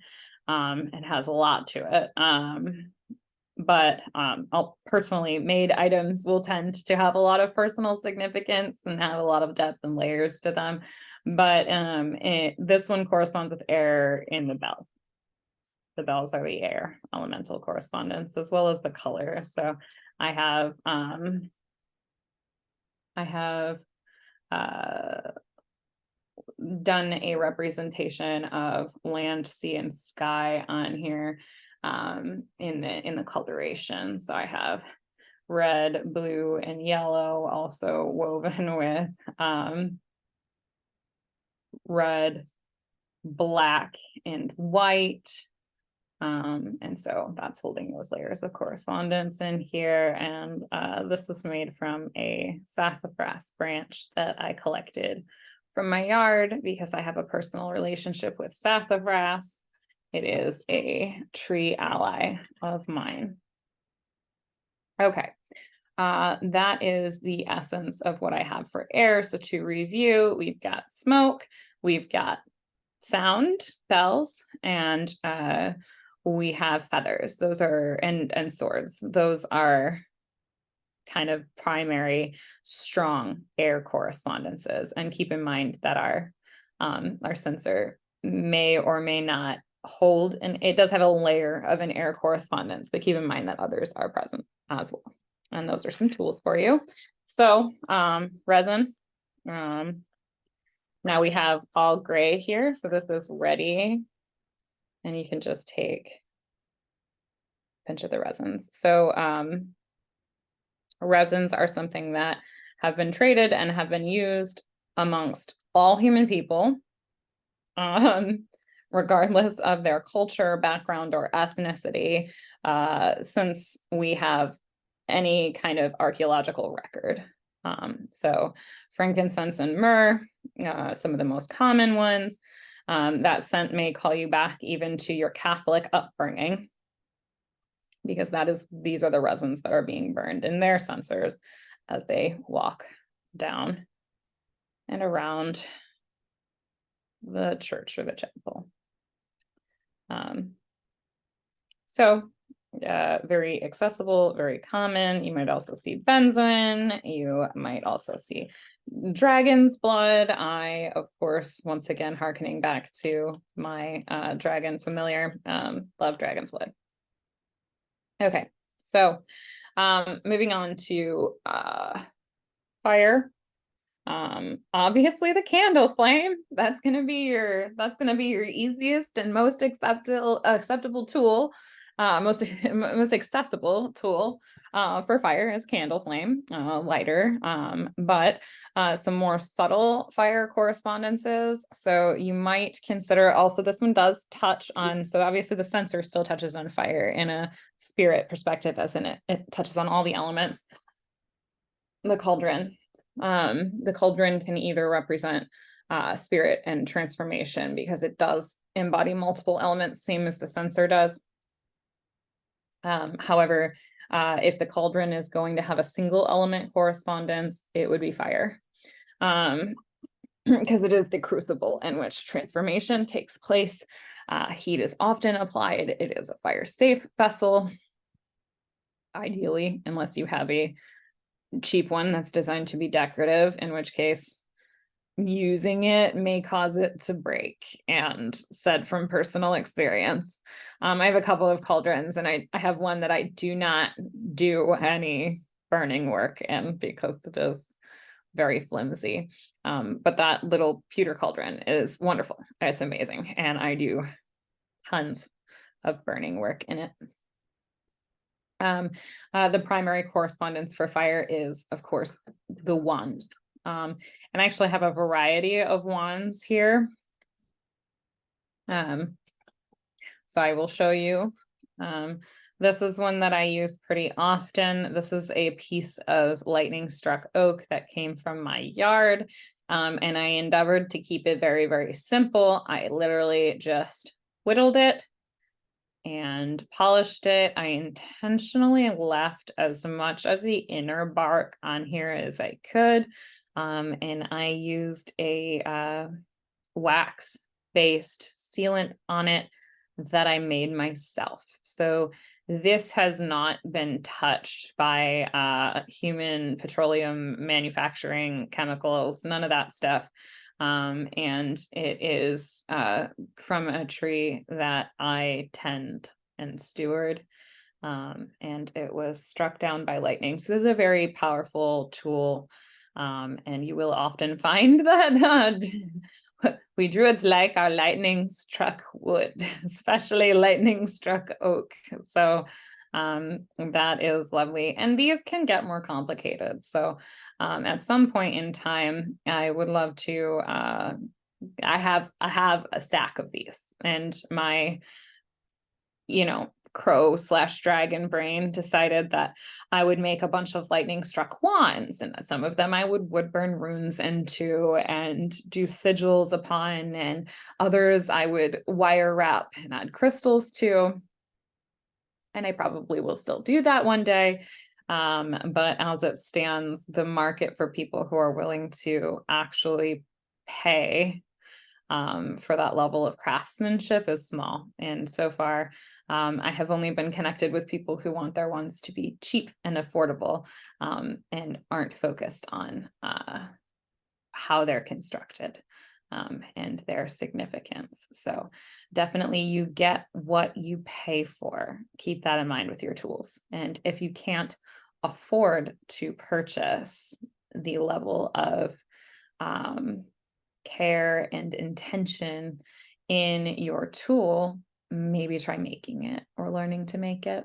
It has a lot to it. But I'll personally made items will tend to have a lot of personal significance and have a lot of depth and layers to them. But this one corresponds with air in the bell. The bells are the air elemental correspondence, as well as the color. So I have done a representation of land, sea, and sky on here in the coloration. So I have red, blue, and yellow also woven with red, black, and white. And so that's holding those layers of correspondence in here. And this is made from a sassafras branch that I collected from my yard because I have a personal relationship with sassafras. It is a tree ally of mine. Okay. That is the essence of what I have for air. So to review, we've got smoke, we've got sound, bells, and we have feathers. Those are and swords. Those are kind of primary strong air correspondences. And keep in mind that our sensor may or may not hold, and it does have a layer of an air correspondence, but keep in mind that others are present as well. And those are some tools for you. So resin. Now we have all gray here. So this is ready. And you can just take a pinch of the resins. So resins are something that have been traded and have been used amongst all human people, regardless of their culture, background, or ethnicity, since we have any kind of archaeological record. So frankincense and myrrh, some of the most common ones. That scent may call you back even to your Catholic upbringing, because these are the resins that are being burned in their censers as they walk down and around the church or the chapel. So very accessible, very common. You might also see benzoin. You might also see dragon's blood. I, of course, once again, hearkening back to my dragon familiar, love dragon's blood. Okay, so moving on to fire. Obviously the candle flame, that's gonna be your easiest and most acceptable tool. Most accessible tool for fire is candle flame, lighter, but some more subtle fire correspondences. So you might consider also, this one does touch on, so obviously the sensor still touches on fire in a spirit perspective, as in it touches on all the elements. The cauldron. The cauldron can either represent spirit and transformation, because it does embody multiple elements, same as the sensor does. However, If the cauldron is going to have a single element correspondence, it would be fire. Because it is the crucible in which transformation takes place. Heat is often applied. It is a fire-safe vessel, ideally, unless you have a cheap one that's designed to be decorative, in which case using it may cause it to break, and said from personal experience. I have a couple of cauldrons, and I have one that I do not do any burning work in because it is very flimsy. But that little pewter cauldron is wonderful. It's amazing. And I do tons of burning work in it. The primary correspondence for fire is, of course, the wand. And I actually have a variety of wands here. So I will show you. This is one that I use pretty often. This is a piece of lightning struck oak that came from my yard. And I endeavored to keep it very, very simple. I literally just whittled it and polished it. I intentionally left as much of the inner bark on here as I could. And I used a wax-based sealant on it that I made myself. So this has not been touched by human petroleum manufacturing chemicals, none of that stuff. And it is from a tree that I tend and steward. And it was struck down by lightning. So this is a very powerful tool. And you will often find that we druids like our lightning struck wood, especially lightning struck oak. So that is lovely. And these can get more complicated. So at some point in time, I would love to, I have a stack of these, and my, crow/dragon brain decided that I would make a bunch of lightning struck wands, and some of them I would burn runes into and do sigils upon, and others I would wire wrap and add crystals to. And I probably will still do that one day. But as it stands, the market for people who are willing to actually pay for that level of craftsmanship is small. And so far, I have only been connected with people who want their ones to be cheap and affordable, and aren't focused on how they're constructed and their significance. So definitely you get what you pay for. Keep that in mind with your tools. And if you can't afford to purchase the level of care and intention in your tool, maybe try making it or learning to make it.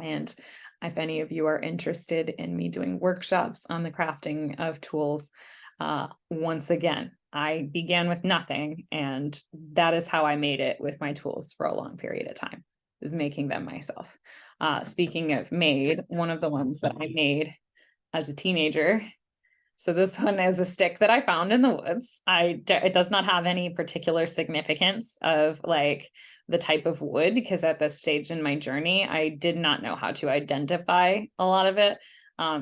And if any of you are interested in me doing workshops on the crafting of tools, once again, I began with nothing, and that is how I made it with my tools for a long period of time, is making them myself. Speaking of made, one of the ones that I made as a teenager. So this one is a stick that I found in the woods. It does not have any particular significance of like the type of wood, because at this stage in my journey, I did not know how to identify a lot of it.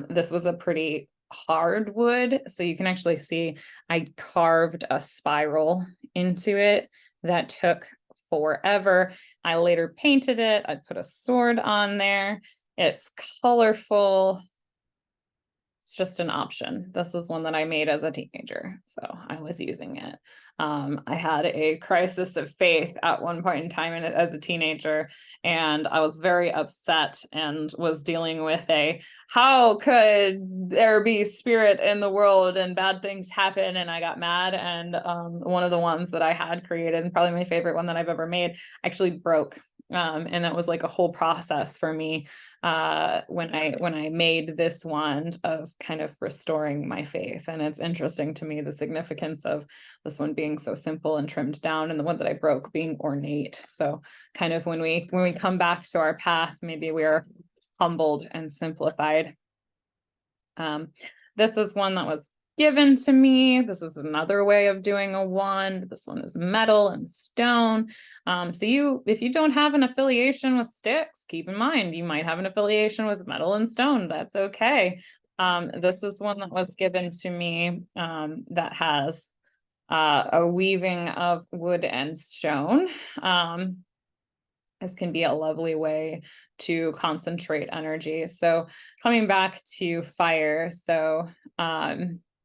This was a pretty hard wood. So you can actually see I carved a spiral into it that took forever. I later painted it. I put a sword on there. It's colorful. It's just an option. This is one that I made as a teenager, so I was using it. I had a crisis of faith at one point in time as a teenager, and I was very upset and was dealing with how could there be spirit in the world and bad things happen? And I got mad, and one of the ones that I had created, and probably my favorite one that I've ever made, actually broke. And that was like a whole process for me when I made this wand of kind of restoring my faith. And it's interesting to me the significance of this one being so simple and trimmed down, and the one that I broke being ornate. So kind of when we come back to our path, maybe we are humbled and simplified. This is one that was given to me. This is another way of doing a wand. This one is metal and stone. So if you don't have an affiliation with sticks, keep in mind, you might have an affiliation with metal and stone. That's okay. This is one that was given to me that has a weaving of wood and stone. This can be a lovely way to concentrate energy. So coming back to fire, so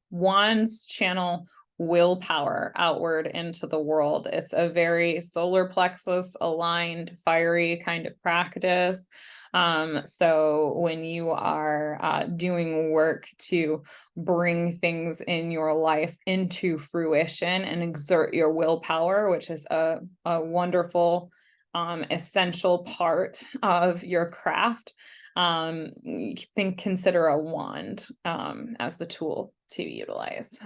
wands channel willpower outward into the world. It's a very solar plexus aligned, fiery kind of practice. So when you are doing work to bring things in your life into fruition and exert your willpower, which is a wonderful essential part of your craft, you can consider a wand as the tool to utilize.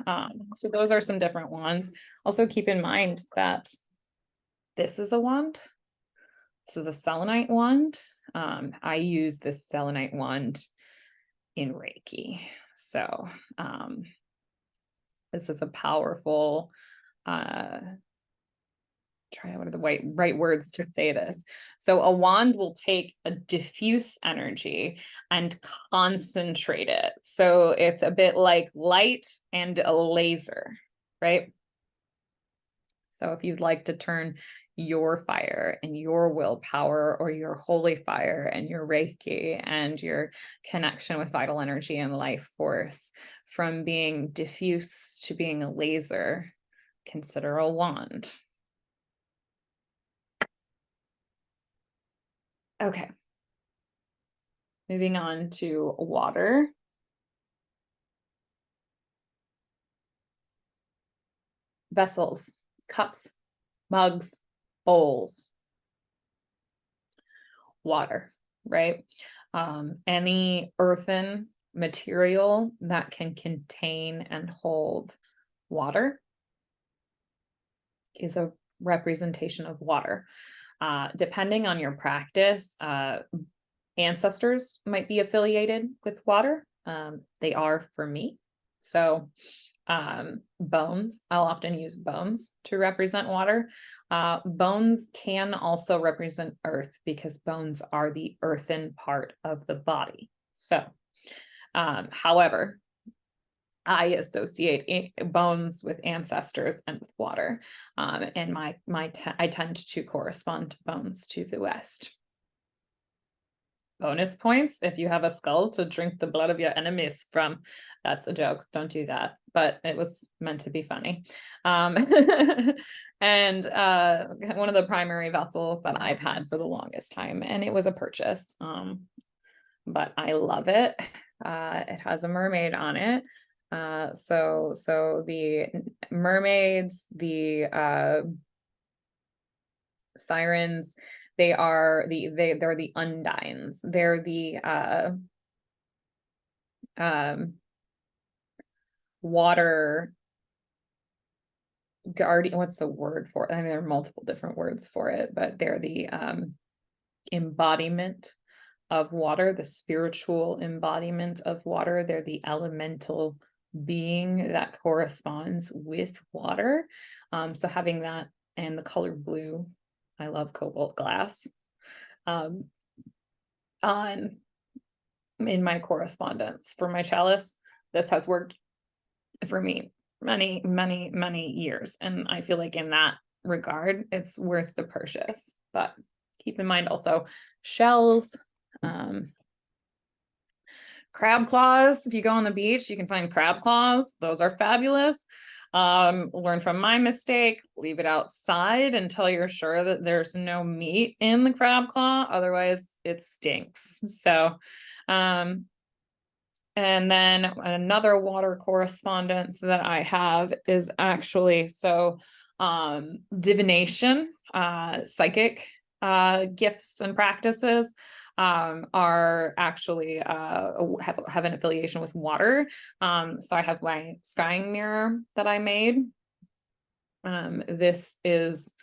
So those are some different wands. Also keep in mind that this is a wand. This is a selenite wand. I use this selenite wand in Reiki. So this is a powerful what are the right words to say this? So a wand will take a diffuse energy and concentrate it. So it's a bit like light and a laser, right? So if you'd like to turn your fire and your willpower, or your holy fire and your Reiki and your connection with vital energy and life force from being diffuse to being a laser, consider a wand. Okay. Moving on to water. Vessels, cups, mugs, bowls. Water, right? Any earthen material that can contain and hold water is a representation of water. Depending on your practice, ancestors might be affiliated with water. They are for me. So bones, I'll often use bones to represent water. Bones can also represent earth because bones are the earthen part of the body. So, however, I associate bones with ancestors and with water, and I tend to correspond bones to the West. Bonus points if you have a skull to drink the blood of your enemies from. That's a joke. Don't do that. But it was meant to be funny. And one of the primary vessels that I've had for the longest time, and it was a purchase. But I love it. It has a mermaid on it. So the mermaids, the sirens, they're the undines. They're the water guardian. What's the word for it? I mean, there are multiple different words for it, but they're the embodiment of water, the spiritual embodiment of water. They're the elemental being that corresponds with water. So having that and the color blue, I love cobalt glass, in my correspondence for my chalice. This has worked for me many, many, many years. And I feel like in that regard, it's worth the purchase. But keep in mind also shells, crab claws. If you go on the beach, you can find crab claws. Those are fabulous. Learn from my mistake, leave it outside until you're sure that there's no meat in the crab claw. Otherwise it stinks. So, and then another water correspondence that I have is actually, divination, psychic, gifts and practices are actually have an affiliation with water. So I have my scrying mirror that I made. This is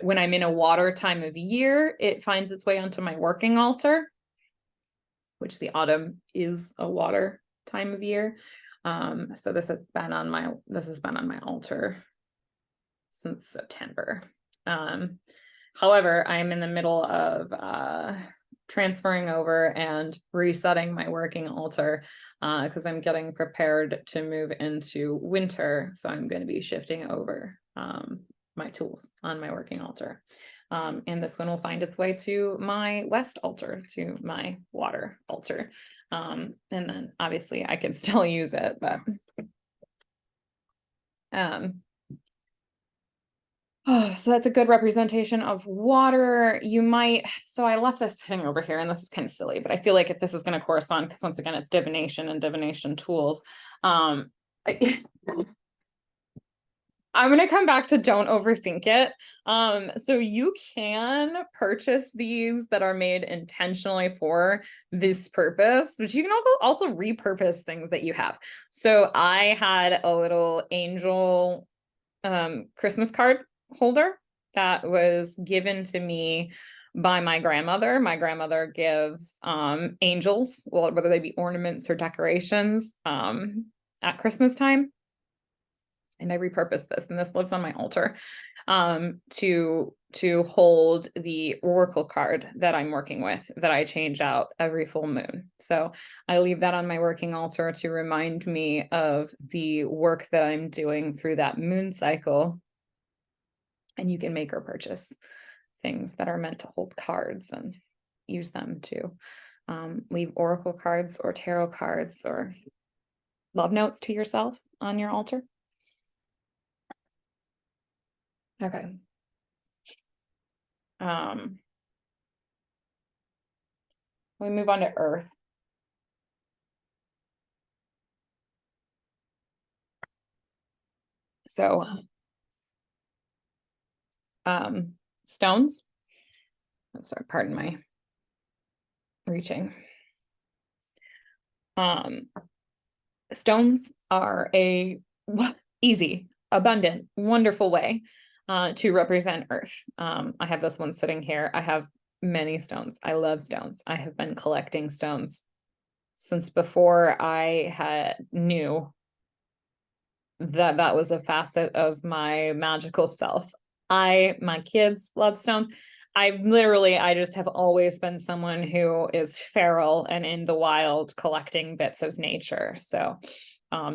when I'm in a water time of year, it finds its way onto my working altar, which the autumn is a water time of year. So this has been on my altar since September. However, I'm in the middle of transferring over and resetting my working altar because I'm getting prepared to move into winter. So I'm going to be shifting over my tools on my working altar. And this one will find its way to my west altar, to my water altar. And then obviously I can still use it, but so that's a good representation of water. So I left this sitting over here, and this is kind of silly, but I feel like if this is going to correspond, because once again, it's divination and divination tools. I'm going to come back to don't overthink it. So you can purchase these that are made intentionally for this purpose, but you can also repurpose things that you have. So I had a little angel Christmas card holder that was given to me by my grandmother. My grandmother gives angels, well, whether they be ornaments or decorations at Christmas time. And I repurposed this, and this lives on my altar to hold the oracle card that I'm working with, that I change out every full moon. So I leave that on my working altar to remind me of the work that I'm doing through that moon cycle. And you can make or purchase things that are meant to hold cards and use them to leave oracle cards or tarot cards or love notes to yourself on your altar. Okay. We move on to Earth. So, stones. Sorry, pardon my reaching. Stones are a easy, abundant, wonderful way to represent Earth. I have this one sitting here. I have many stones. I love stones. I have been collecting stones since before I knew that that was a facet of my magical self. My kids love stones. I just have always been someone who is feral and in the wild collecting bits of nature. So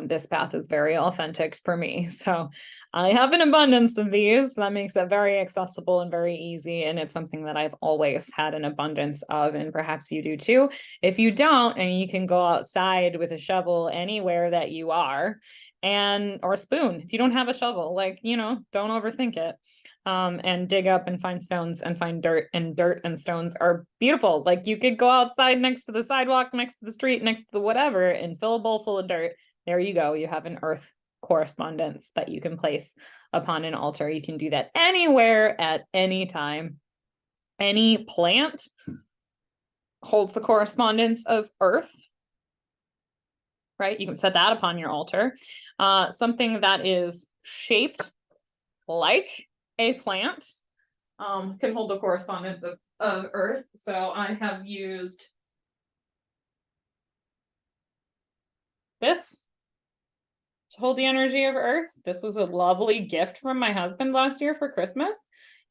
this path is very authentic for me. So I have an abundance of these. That makes it very accessible and very easy. And it's something that I've always had an abundance of, and perhaps you do too. If you don't, and you can go outside with a shovel anywhere that you are, or a spoon. If you don't have a shovel, don't overthink it. And dig up and find stones and find dirt and stones are beautiful. Like, you could go outside next to the sidewalk, next to the street, next to the whatever, and fill a bowl full of dirt. There you go. You have an earth correspondence that you can place upon an altar. You can do that anywhere at any time. Any plant holds the correspondence of earth, right? You can set that upon your altar. Something that is shaped like a plant can hold the correspondence of earth. So I have used this to hold the energy of earth. This was a lovely gift from my husband last year for Christmas,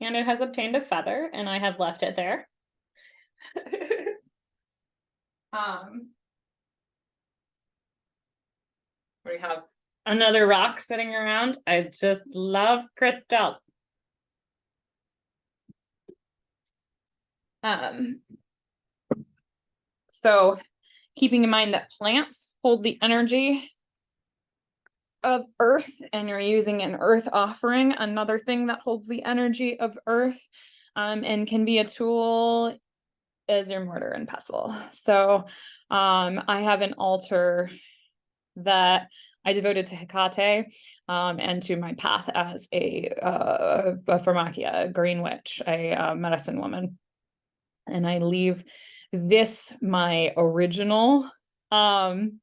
and it has obtained a feather, and I have left it there. We have another rock sitting around. I just love crystals. So keeping in mind that plants hold the energy of earth, and you're using an earth offering, another thing that holds the energy of earth, and can be a tool, is your mortar and pestle. So I have an altar that I devoted to Hecate and to my path as a pharmakia, a green witch, a medicine woman. And I leave this, my original kind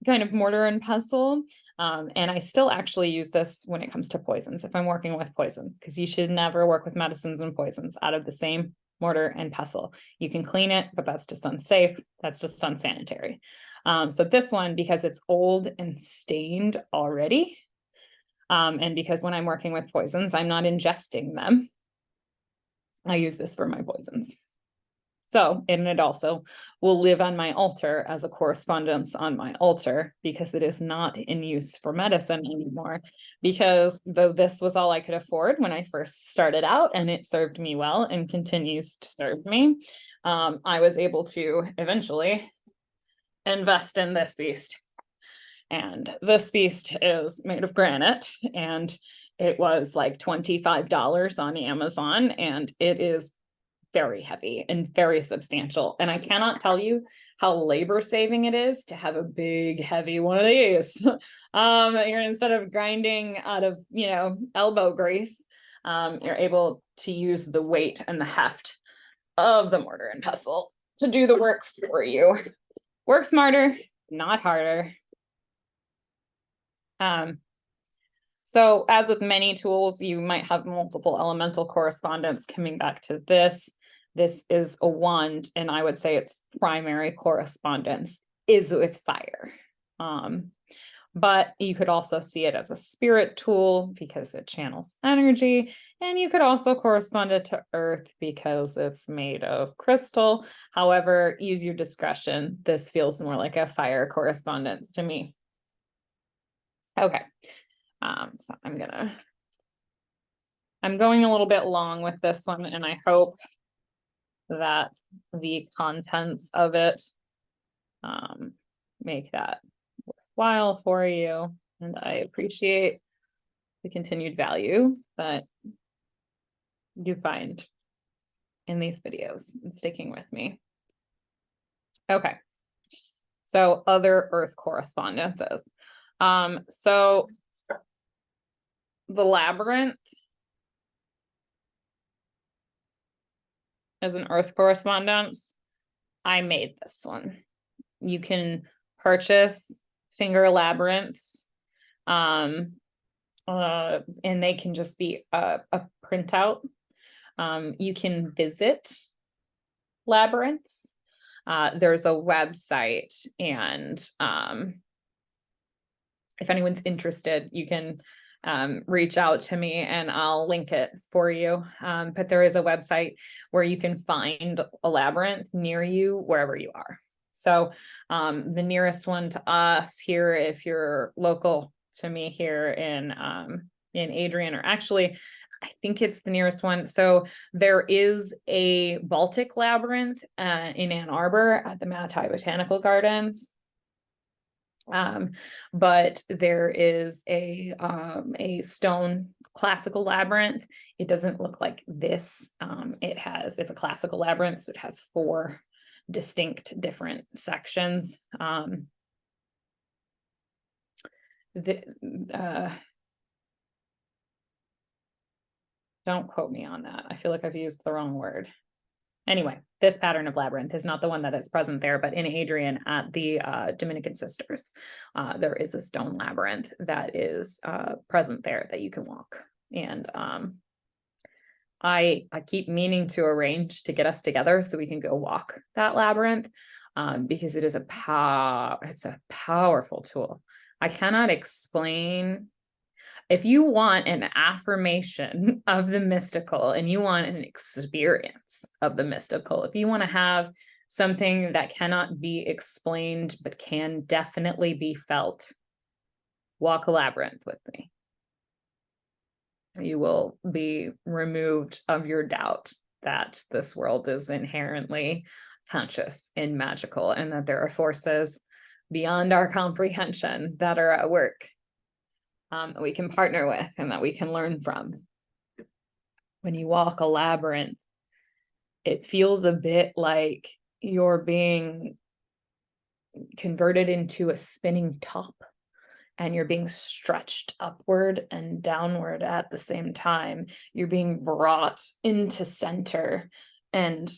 of mortar and pestle. And I still actually use this when it comes to poisons, if I'm working with poisons, because you should never work with medicines and poisons out of the same mortar and pestle. You can clean it, but that's just unsafe. That's just unsanitary. So this one, because it's old and stained already, and because when I'm working with poisons, I'm not ingesting them, I use this for my poisons. So, and it also will live on my altar as a correspondence on my altar, because it is not in use for medicine anymore. Because though this was all I could afford when I first started out, and it served me well and continues to serve me, I was able to eventually invest in this beast. And this beast is made of granite, and it was like $25 on Amazon, and it is very heavy and very substantial. And I cannot tell you how labor saving it is to have a big, heavy one of these. You're, instead of grinding out of, elbow grease, you're able to use the weight and the heft of the mortar and pestle to do the work for you. Work smarter, not harder. So as with many tools, you might have multiple elemental correspondence. Coming back to this is a wand, and I would say its primary correspondence is with fire. But you could also see it as a spirit tool because it channels energy, and you could also correspond it to earth because it's made of crystal. However, use your discretion. This feels more like a fire correspondence to me. Okay. So I'm going a little bit long with this one, and I hope that the contents of it make that worthwhile for you. And I appreciate the continued value that you find in these videos and sticking with me. Okay. So other earth correspondences. So the labyrinth is an earth correspondence. I made this one. You can purchase finger labyrinths, and they can just be a printout. You can visit labyrinths. There's a website, and if anyone's interested, you can reach out to me and I'll link it for you. But there is a website where you can find a labyrinth near you wherever you are. So the nearest one to us here, if you're local to me here in Adrian, or actually, I think it's the nearest one. So there is a Baltic labyrinth in Ann Arbor at the Matai Botanical Gardens. But there is a stone classical labyrinth. It doesn't look like this. It's a classical labyrinth, so it has 4 distinct different sections. Don't quote me on that. I feel like I've used the wrong word. Anyway, this pattern of labyrinth is not the one that is present there, but in Adrian at the Dominican Sisters, there is a stone labyrinth that is present there that you can walk. And I keep meaning to arrange to get us together so we can go walk that labyrinth, because it is it's a powerful tool. I cannot explain. If you want an affirmation of the mystical and you want an experience of the mystical, if you want to have something that cannot be explained but can definitely be felt, walk a labyrinth with me. You will be removed of your doubt that this world is inherently conscious and magical, and that there are forces beyond our comprehension that are at work. That we can partner with and that we can learn from. When you walk a labyrinth, it feels a bit like you're being converted into a spinning top, and you're being stretched upward and downward at the same time. You're being brought into center and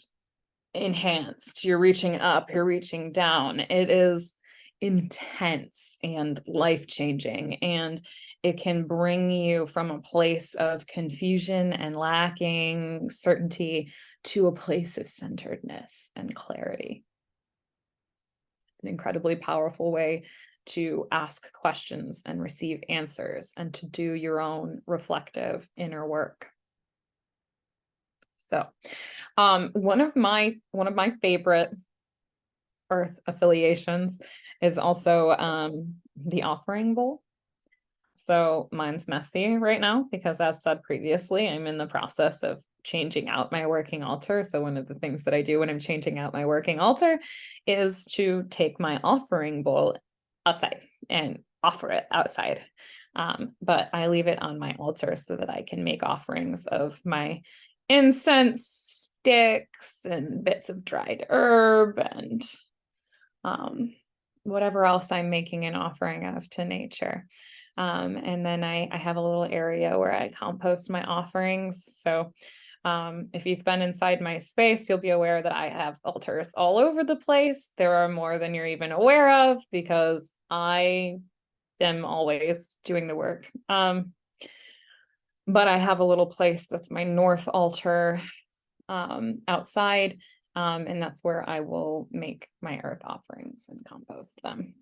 enhanced. You're reaching up, you're reaching down. It is intense and life-changing, and it can bring you from a place of confusion and lacking certainty to a place of centeredness and clarity. It's an incredibly powerful way to ask questions and receive answers and to do your own reflective inner work. So, one of my favorite earth affiliations is also the offering bowl. So mine's messy right now because, as said previously, I'm in the process of changing out my working altar. So one of the things that I do when I'm changing out my working altar is to take my offering bowl outside and offer it outside. But I leave it on my altar so that I can make offerings of my incense sticks and bits of dried herb and whatever else I'm making an offering of to nature. And then I have a little area where I compost my offerings. So if you've been inside my space, you'll be aware that I have altars all over the place. There are more than you're even aware of because I am always doing the work. But I have a little place that's my north altar outside. And that's where I will make my earth offerings and compost them.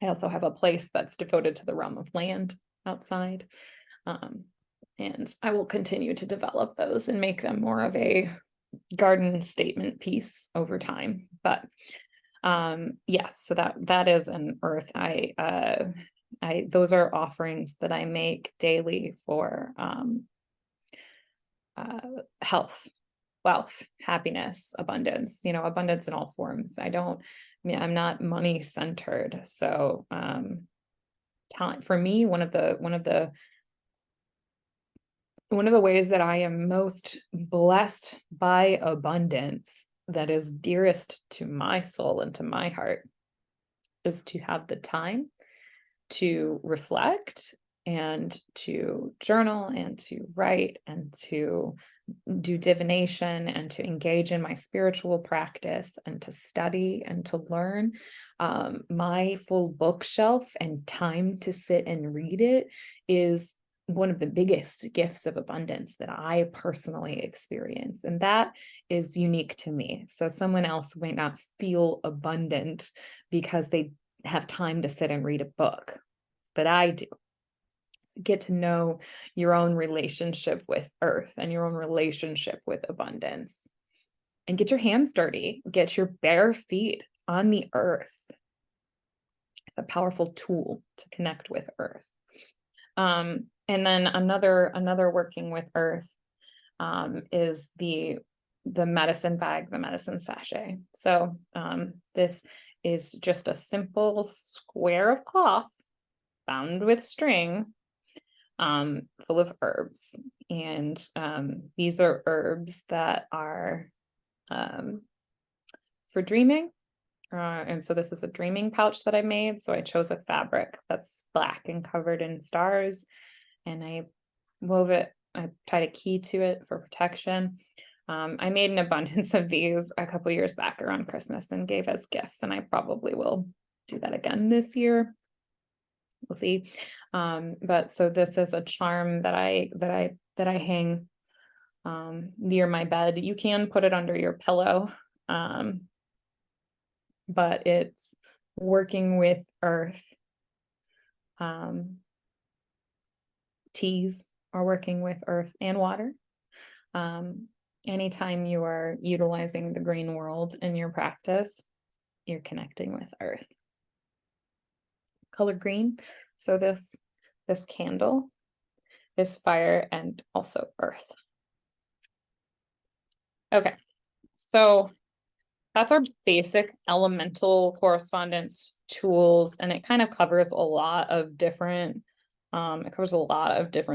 I also have a place that's devoted to the realm of land outside. And I will continue to develop those and make them more of a garden statement piece over time. But yes, so that is an earth. Those are offerings that I make daily for health, wealth, happiness, abundance, abundance in all forms. I'm not money centered. So talent for me, one of the ways that I am most blessed by abundance, that is dearest to my soul and to my heart, is to have the time to reflect and to journal and to write and to do divination and to engage in my spiritual practice and to study and to learn. My full bookshelf and time to sit and read it is one of the biggest gifts of abundance that I personally experience. And that is unique to me. So someone else might not feel abundant because they have time to sit and read a book, but I do. So get to know your own relationship with earth and your own relationship with abundance, and get your hands dirty, get your bare feet on the earth. It's a powerful tool to connect with earth. And then another working with earth is the medicine bag, the medicine sachet. So this is just a simple square of cloth bound with string, full of herbs. And these are herbs that are for dreaming. And so this is a dreaming pouch that I made. So I chose a fabric that's black and covered in stars, and I wove it. I tied a key to it for protection. I made an abundance of these a couple years back around Christmas and gave as gifts, and I probably will do that again this year. We'll see. But so this is a charm that I hang near my bed. You can put it under your pillow, but it's working with earth. Teas are working with earth and water. Anytime you are utilizing the green world in your practice, you're connecting with earth. Color green. So this candle is fire and also earth. Okay, so that's our basic elemental correspondence tools, and it kind of covers a lot of different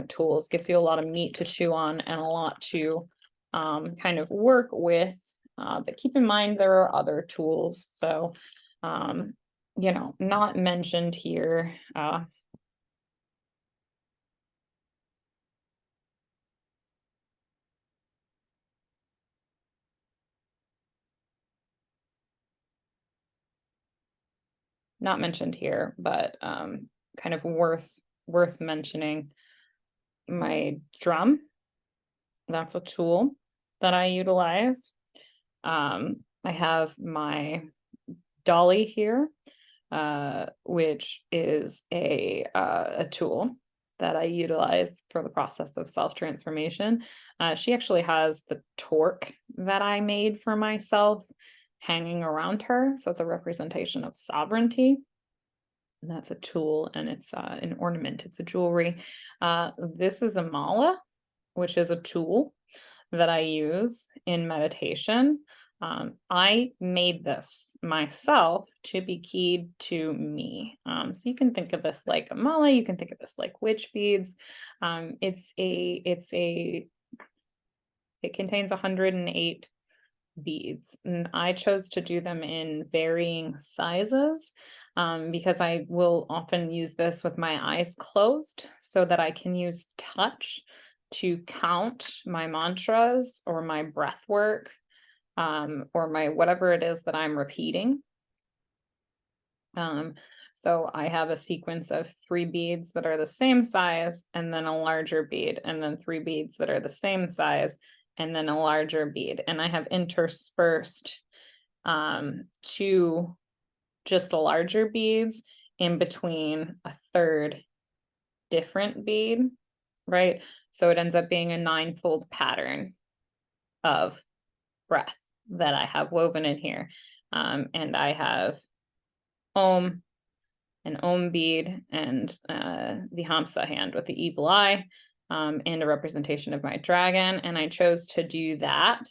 tools, gives you a lot of meat to chew on and a lot to kind of work with, but keep in mind there are other tools. So not mentioned here, but kind of worth worth mentioning my drum. That's a tool that I utilize. I have my dolly here, which is a tool that I utilize for the process of self-transformation. She actually has the torque that I made for myself hanging around her. So it's a representation of sovereignty. And that's a tool, and it's an ornament, it's a jewelry. This is a mala, which is a tool that I use in meditation. I made this myself to be keyed to me. So you can think of this like a mala, you can think of this like witch beads. It contains 108 beads, and I chose to do them in varying sizes because I will often use this with my eyes closed so that I can use touch to count my mantras or my breath work, or my whatever it is that I'm repeating. So I have a sequence of 3 beads that are the same size, and then a larger bead, and then 3 beads that are the same size, and then a larger bead. And I have interspersed 2 just larger beads in between a third different bead, right? So it ends up being a 9-fold pattern of breath that I have woven in here. And I have Om, an Om bead, and the Hamsa hand with the evil eye, and a representation of my dragon. And I chose to do that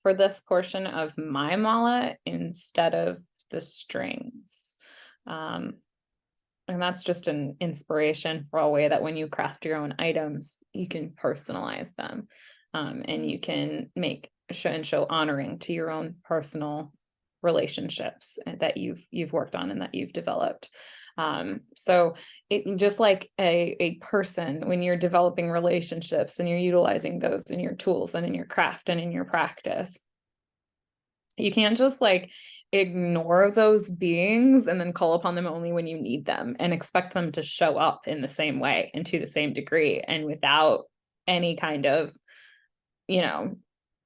for this portion of my mala instead of the strings. And that's just an inspiration for a way that when you craft your own items, you can personalize them, and you can make show honoring to your own personal relationships that you've worked on and that you've developed. So it just like a person, when you're developing relationships and you're utilizing those in your tools and in your craft and in your practice, you can't just like ignore those beings and then call upon them only when you need them and expect them to show up in the same way and to the same degree and without any kind of, you know,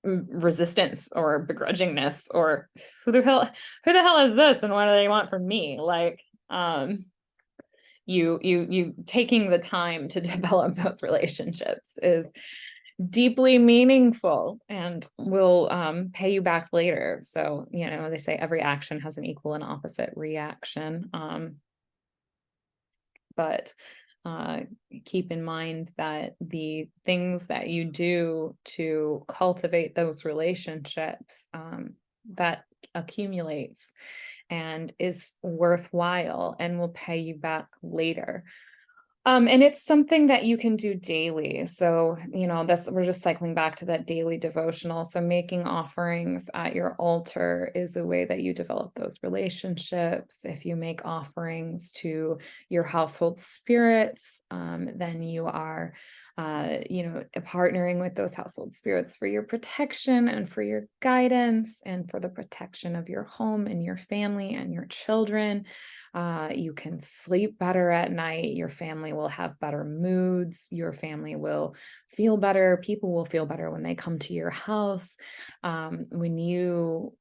resistance or begrudgingness or who the hell is this and what do they want from me? Like, you taking the time to develop those relationships is deeply meaningful and will pay you back later. So, you know, they say every action has an equal and opposite reaction. But keep in mind that the things that you do to cultivate those relationships, that accumulates and is worthwhile and will pay you back later. And it's something that you can do daily. So, you know, we're just cycling back to that daily devotional. So making offerings at your altar is a way that you develop those relationships. If you make offerings to your household spirits, then you are, partnering with those household spirits for your protection and for your guidance and for the protection of your home and your family and your children. You can sleep better at night. Your family will have better moods. Your family will feel better. People will feel better when they come to your house. When you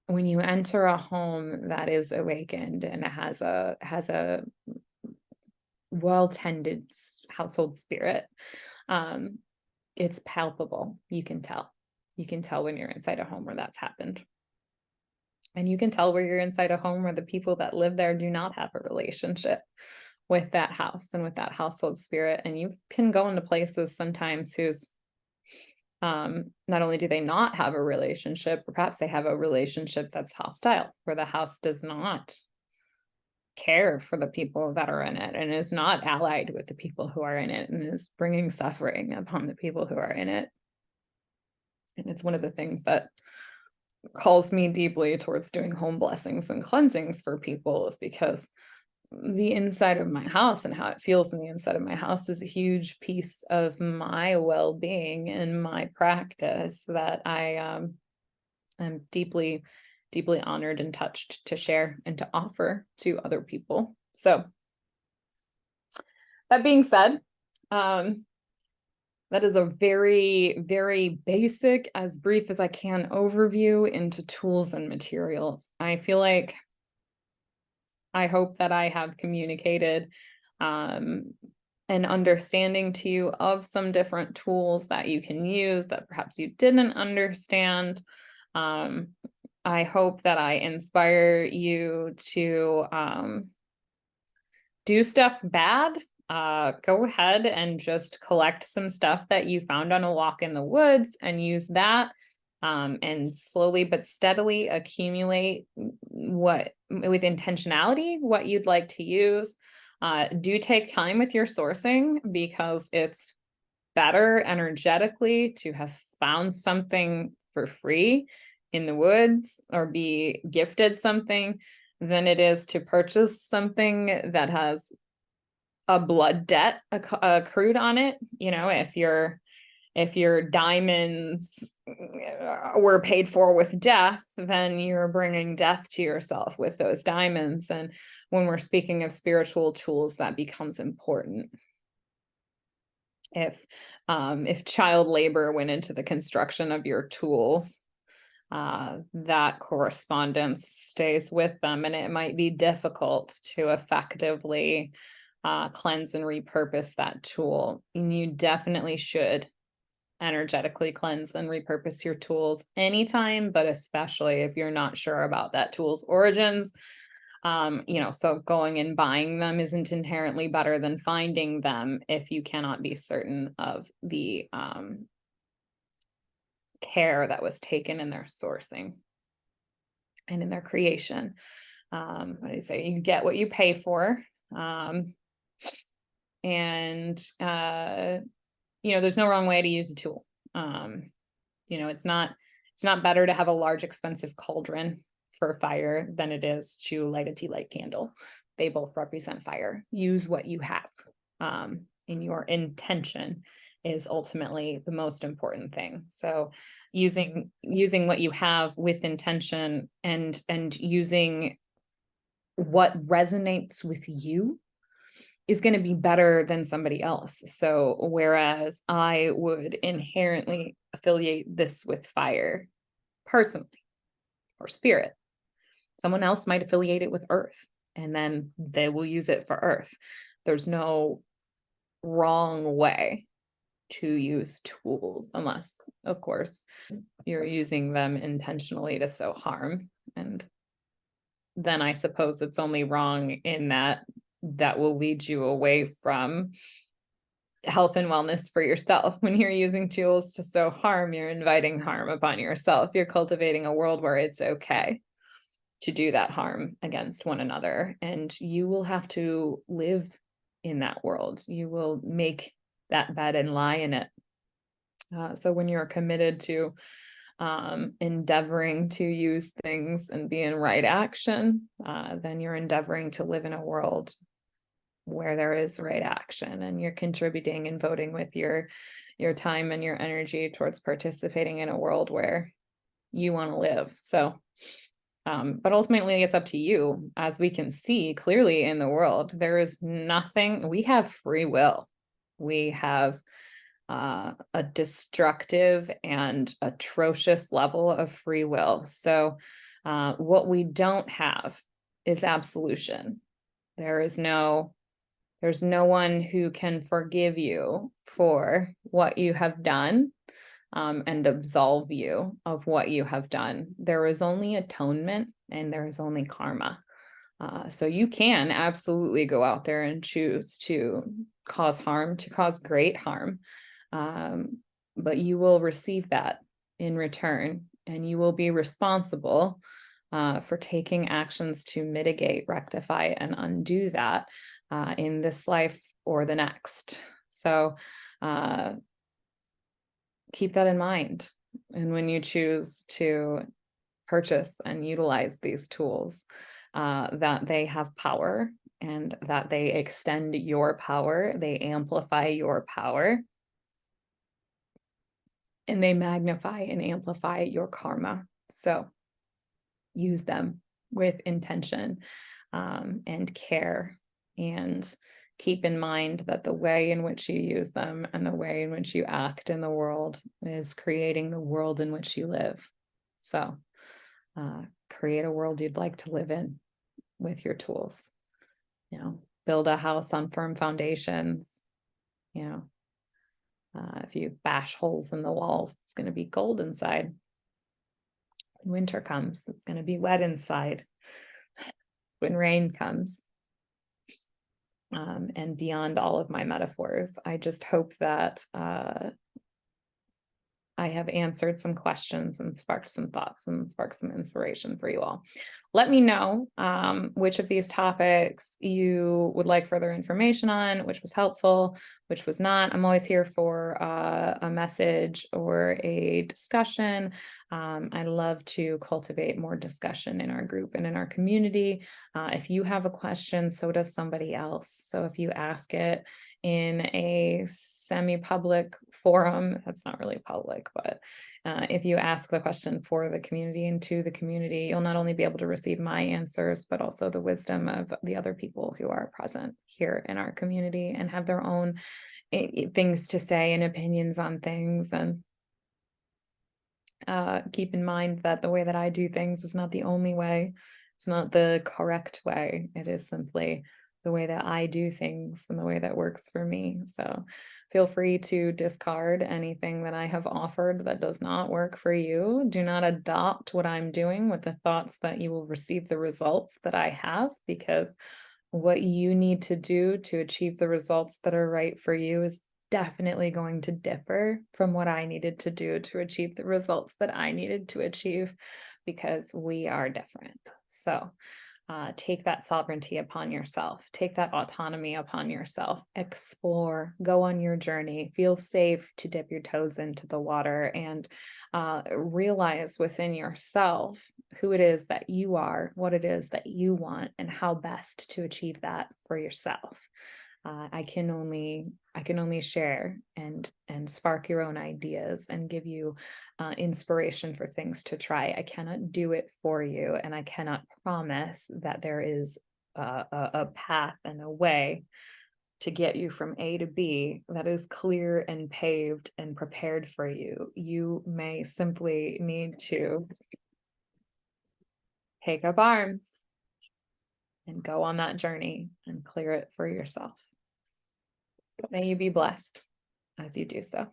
enter a home that is awakened and it has a well-tended household spirit, it's palpable. You can tell when you're inside a home where that's happened. And you can tell where you're inside a home where the people that live there do not have a relationship with that house and with that household spirit. And you can go into places sometimes whose not only do they not have a relationship, or perhaps they have a relationship that's hostile, where the house does not care for the people that are in it and is not allied with the people who are in it and is bringing suffering upon the people who are in it. And it's one of the things that calls me deeply towards doing home blessings and cleansings for people, is because the inside of my house and how it feels in the inside of my house is a huge piece of my well-being and my practice that I am deeply, deeply honored and touched to share and to offer to other people. So That being said, that is a very, very basic, as brief as I can, overview into tools and materials. I feel like I hope that I have communicated an understanding to you of some different tools that you can use that perhaps you didn't understand. I hope that I inspire you to do stuff bad. Go ahead and just collect some stuff that you found on a walk in the woods and use that, and slowly but steadily accumulate what, with intentionality, what you'd like to use. Do take time with your sourcing, because it's better energetically to have found something for free in the woods or be gifted something than it is to purchase something that has a blood debt accrued on it. You know, if your diamonds were paid for with death, then you're bringing death to yourself with those diamonds. And when we're speaking of spiritual tools, that becomes important. If child labor went into the construction of your tools, that correspondence stays with them, and it might be difficult to effectively cleanse and repurpose that tool. And you definitely should energetically cleanse and repurpose your tools anytime, but especially if you're not sure about that tool's origins. So going and buying them isn't inherently better than finding them if you cannot be certain of the care that was taken in their sourcing and in their creation. What do you say? You get what you pay for. There's no wrong way to use a tool. It's not better to have a large, expensive cauldron for fire than it is to light a tea light candle. They both represent fire. Use what you have. And your intention is ultimately the most important thing. So using what you have with intention and using what resonates with you is going to be better than somebody else. So whereas I would inherently affiliate this with fire personally or spirit, someone else might affiliate it with earth, and then they will use it for earth. There's no wrong way to use tools, unless, of course, you're using them intentionally to sow harm. And then I suppose it's only wrong in that will lead you away from health and wellness for yourself. When you're using tools to sow harm, you're inviting harm upon yourself. You're cultivating a world where it's okay to do that harm against one another. And you will have to live in that world. You will make that bed and lie in it. So when you're committed to endeavoring to use things and be in right action, then you're endeavoring to live in a world where there is right action, and you're contributing and voting with your time and your energy towards participating in a world where you want to live. So, but ultimately it's up to you. As we can see clearly in the world, there is nothing, we have free will. We have a destructive and atrocious level of free will. So what we don't have is absolution. There's no one who can forgive you for what you have done, and absolve you of what you have done. There is only atonement, and there is only karma. So you can absolutely go out there and choose to cause harm, to cause great harm. But you will receive that in return, and you will be responsible for taking actions to mitigate, rectify, and undo that in this life or the next. So keep that in mind. And when you choose to purchase and utilize these tools, that they have power, and that they extend your power, they amplify your power, and they magnify and amplify your karma. So use them with intention and care, and keep in mind that the way in which you use them and the way in which you act in the world is creating the world in which you live. So create a world you'd like to live in with your tools. Build a house on firm foundations. If you bash holes in the walls, it's going to be cold inside. When winter comes, it's going to be wet inside. When rain comes, and beyond all of my metaphors, I just hope that I have answered some questions and sparked some thoughts and sparked some inspiration for you all. Let me know which of these topics you would like further information on, which was helpful, which was not. I'm always here for a message or a discussion. I love to cultivate more discussion in our group and in our community. If you have a question, so does somebody else. So if you ask it in a semi-public forum, that's not really public, but if you ask the question for the community and to the community, you'll not only be able to receive my answers, but also the wisdom of the other people who are present here in our community and have their own things to say and opinions on things. And keep in mind that the way that I do things is not the only way. It's not the correct way. It is simply the way that I do things and the way that works for me. So feel free to discard anything that I have offered that does not work for you. Do not adopt what I'm doing with the thoughts that you will receive the results that I have, because what you need to do to achieve the results that are right for you is definitely going to differ from what I needed to do to achieve the results that I needed to achieve, because we are different. So take that sovereignty upon yourself, take that autonomy upon yourself, explore, go on your journey, feel safe to dip your toes into the water, and realize within yourself who it is that you are, what it is that you want, and how best to achieve that for yourself. I can only share and spark your own ideas and give you inspiration for things to try. I cannot do it for you, and I cannot promise that there is a path and a way to get you from A to B that is clear and paved and prepared for you. You may simply need to take up arms and go on that journey and clear it for yourself. May you be blessed as you do so.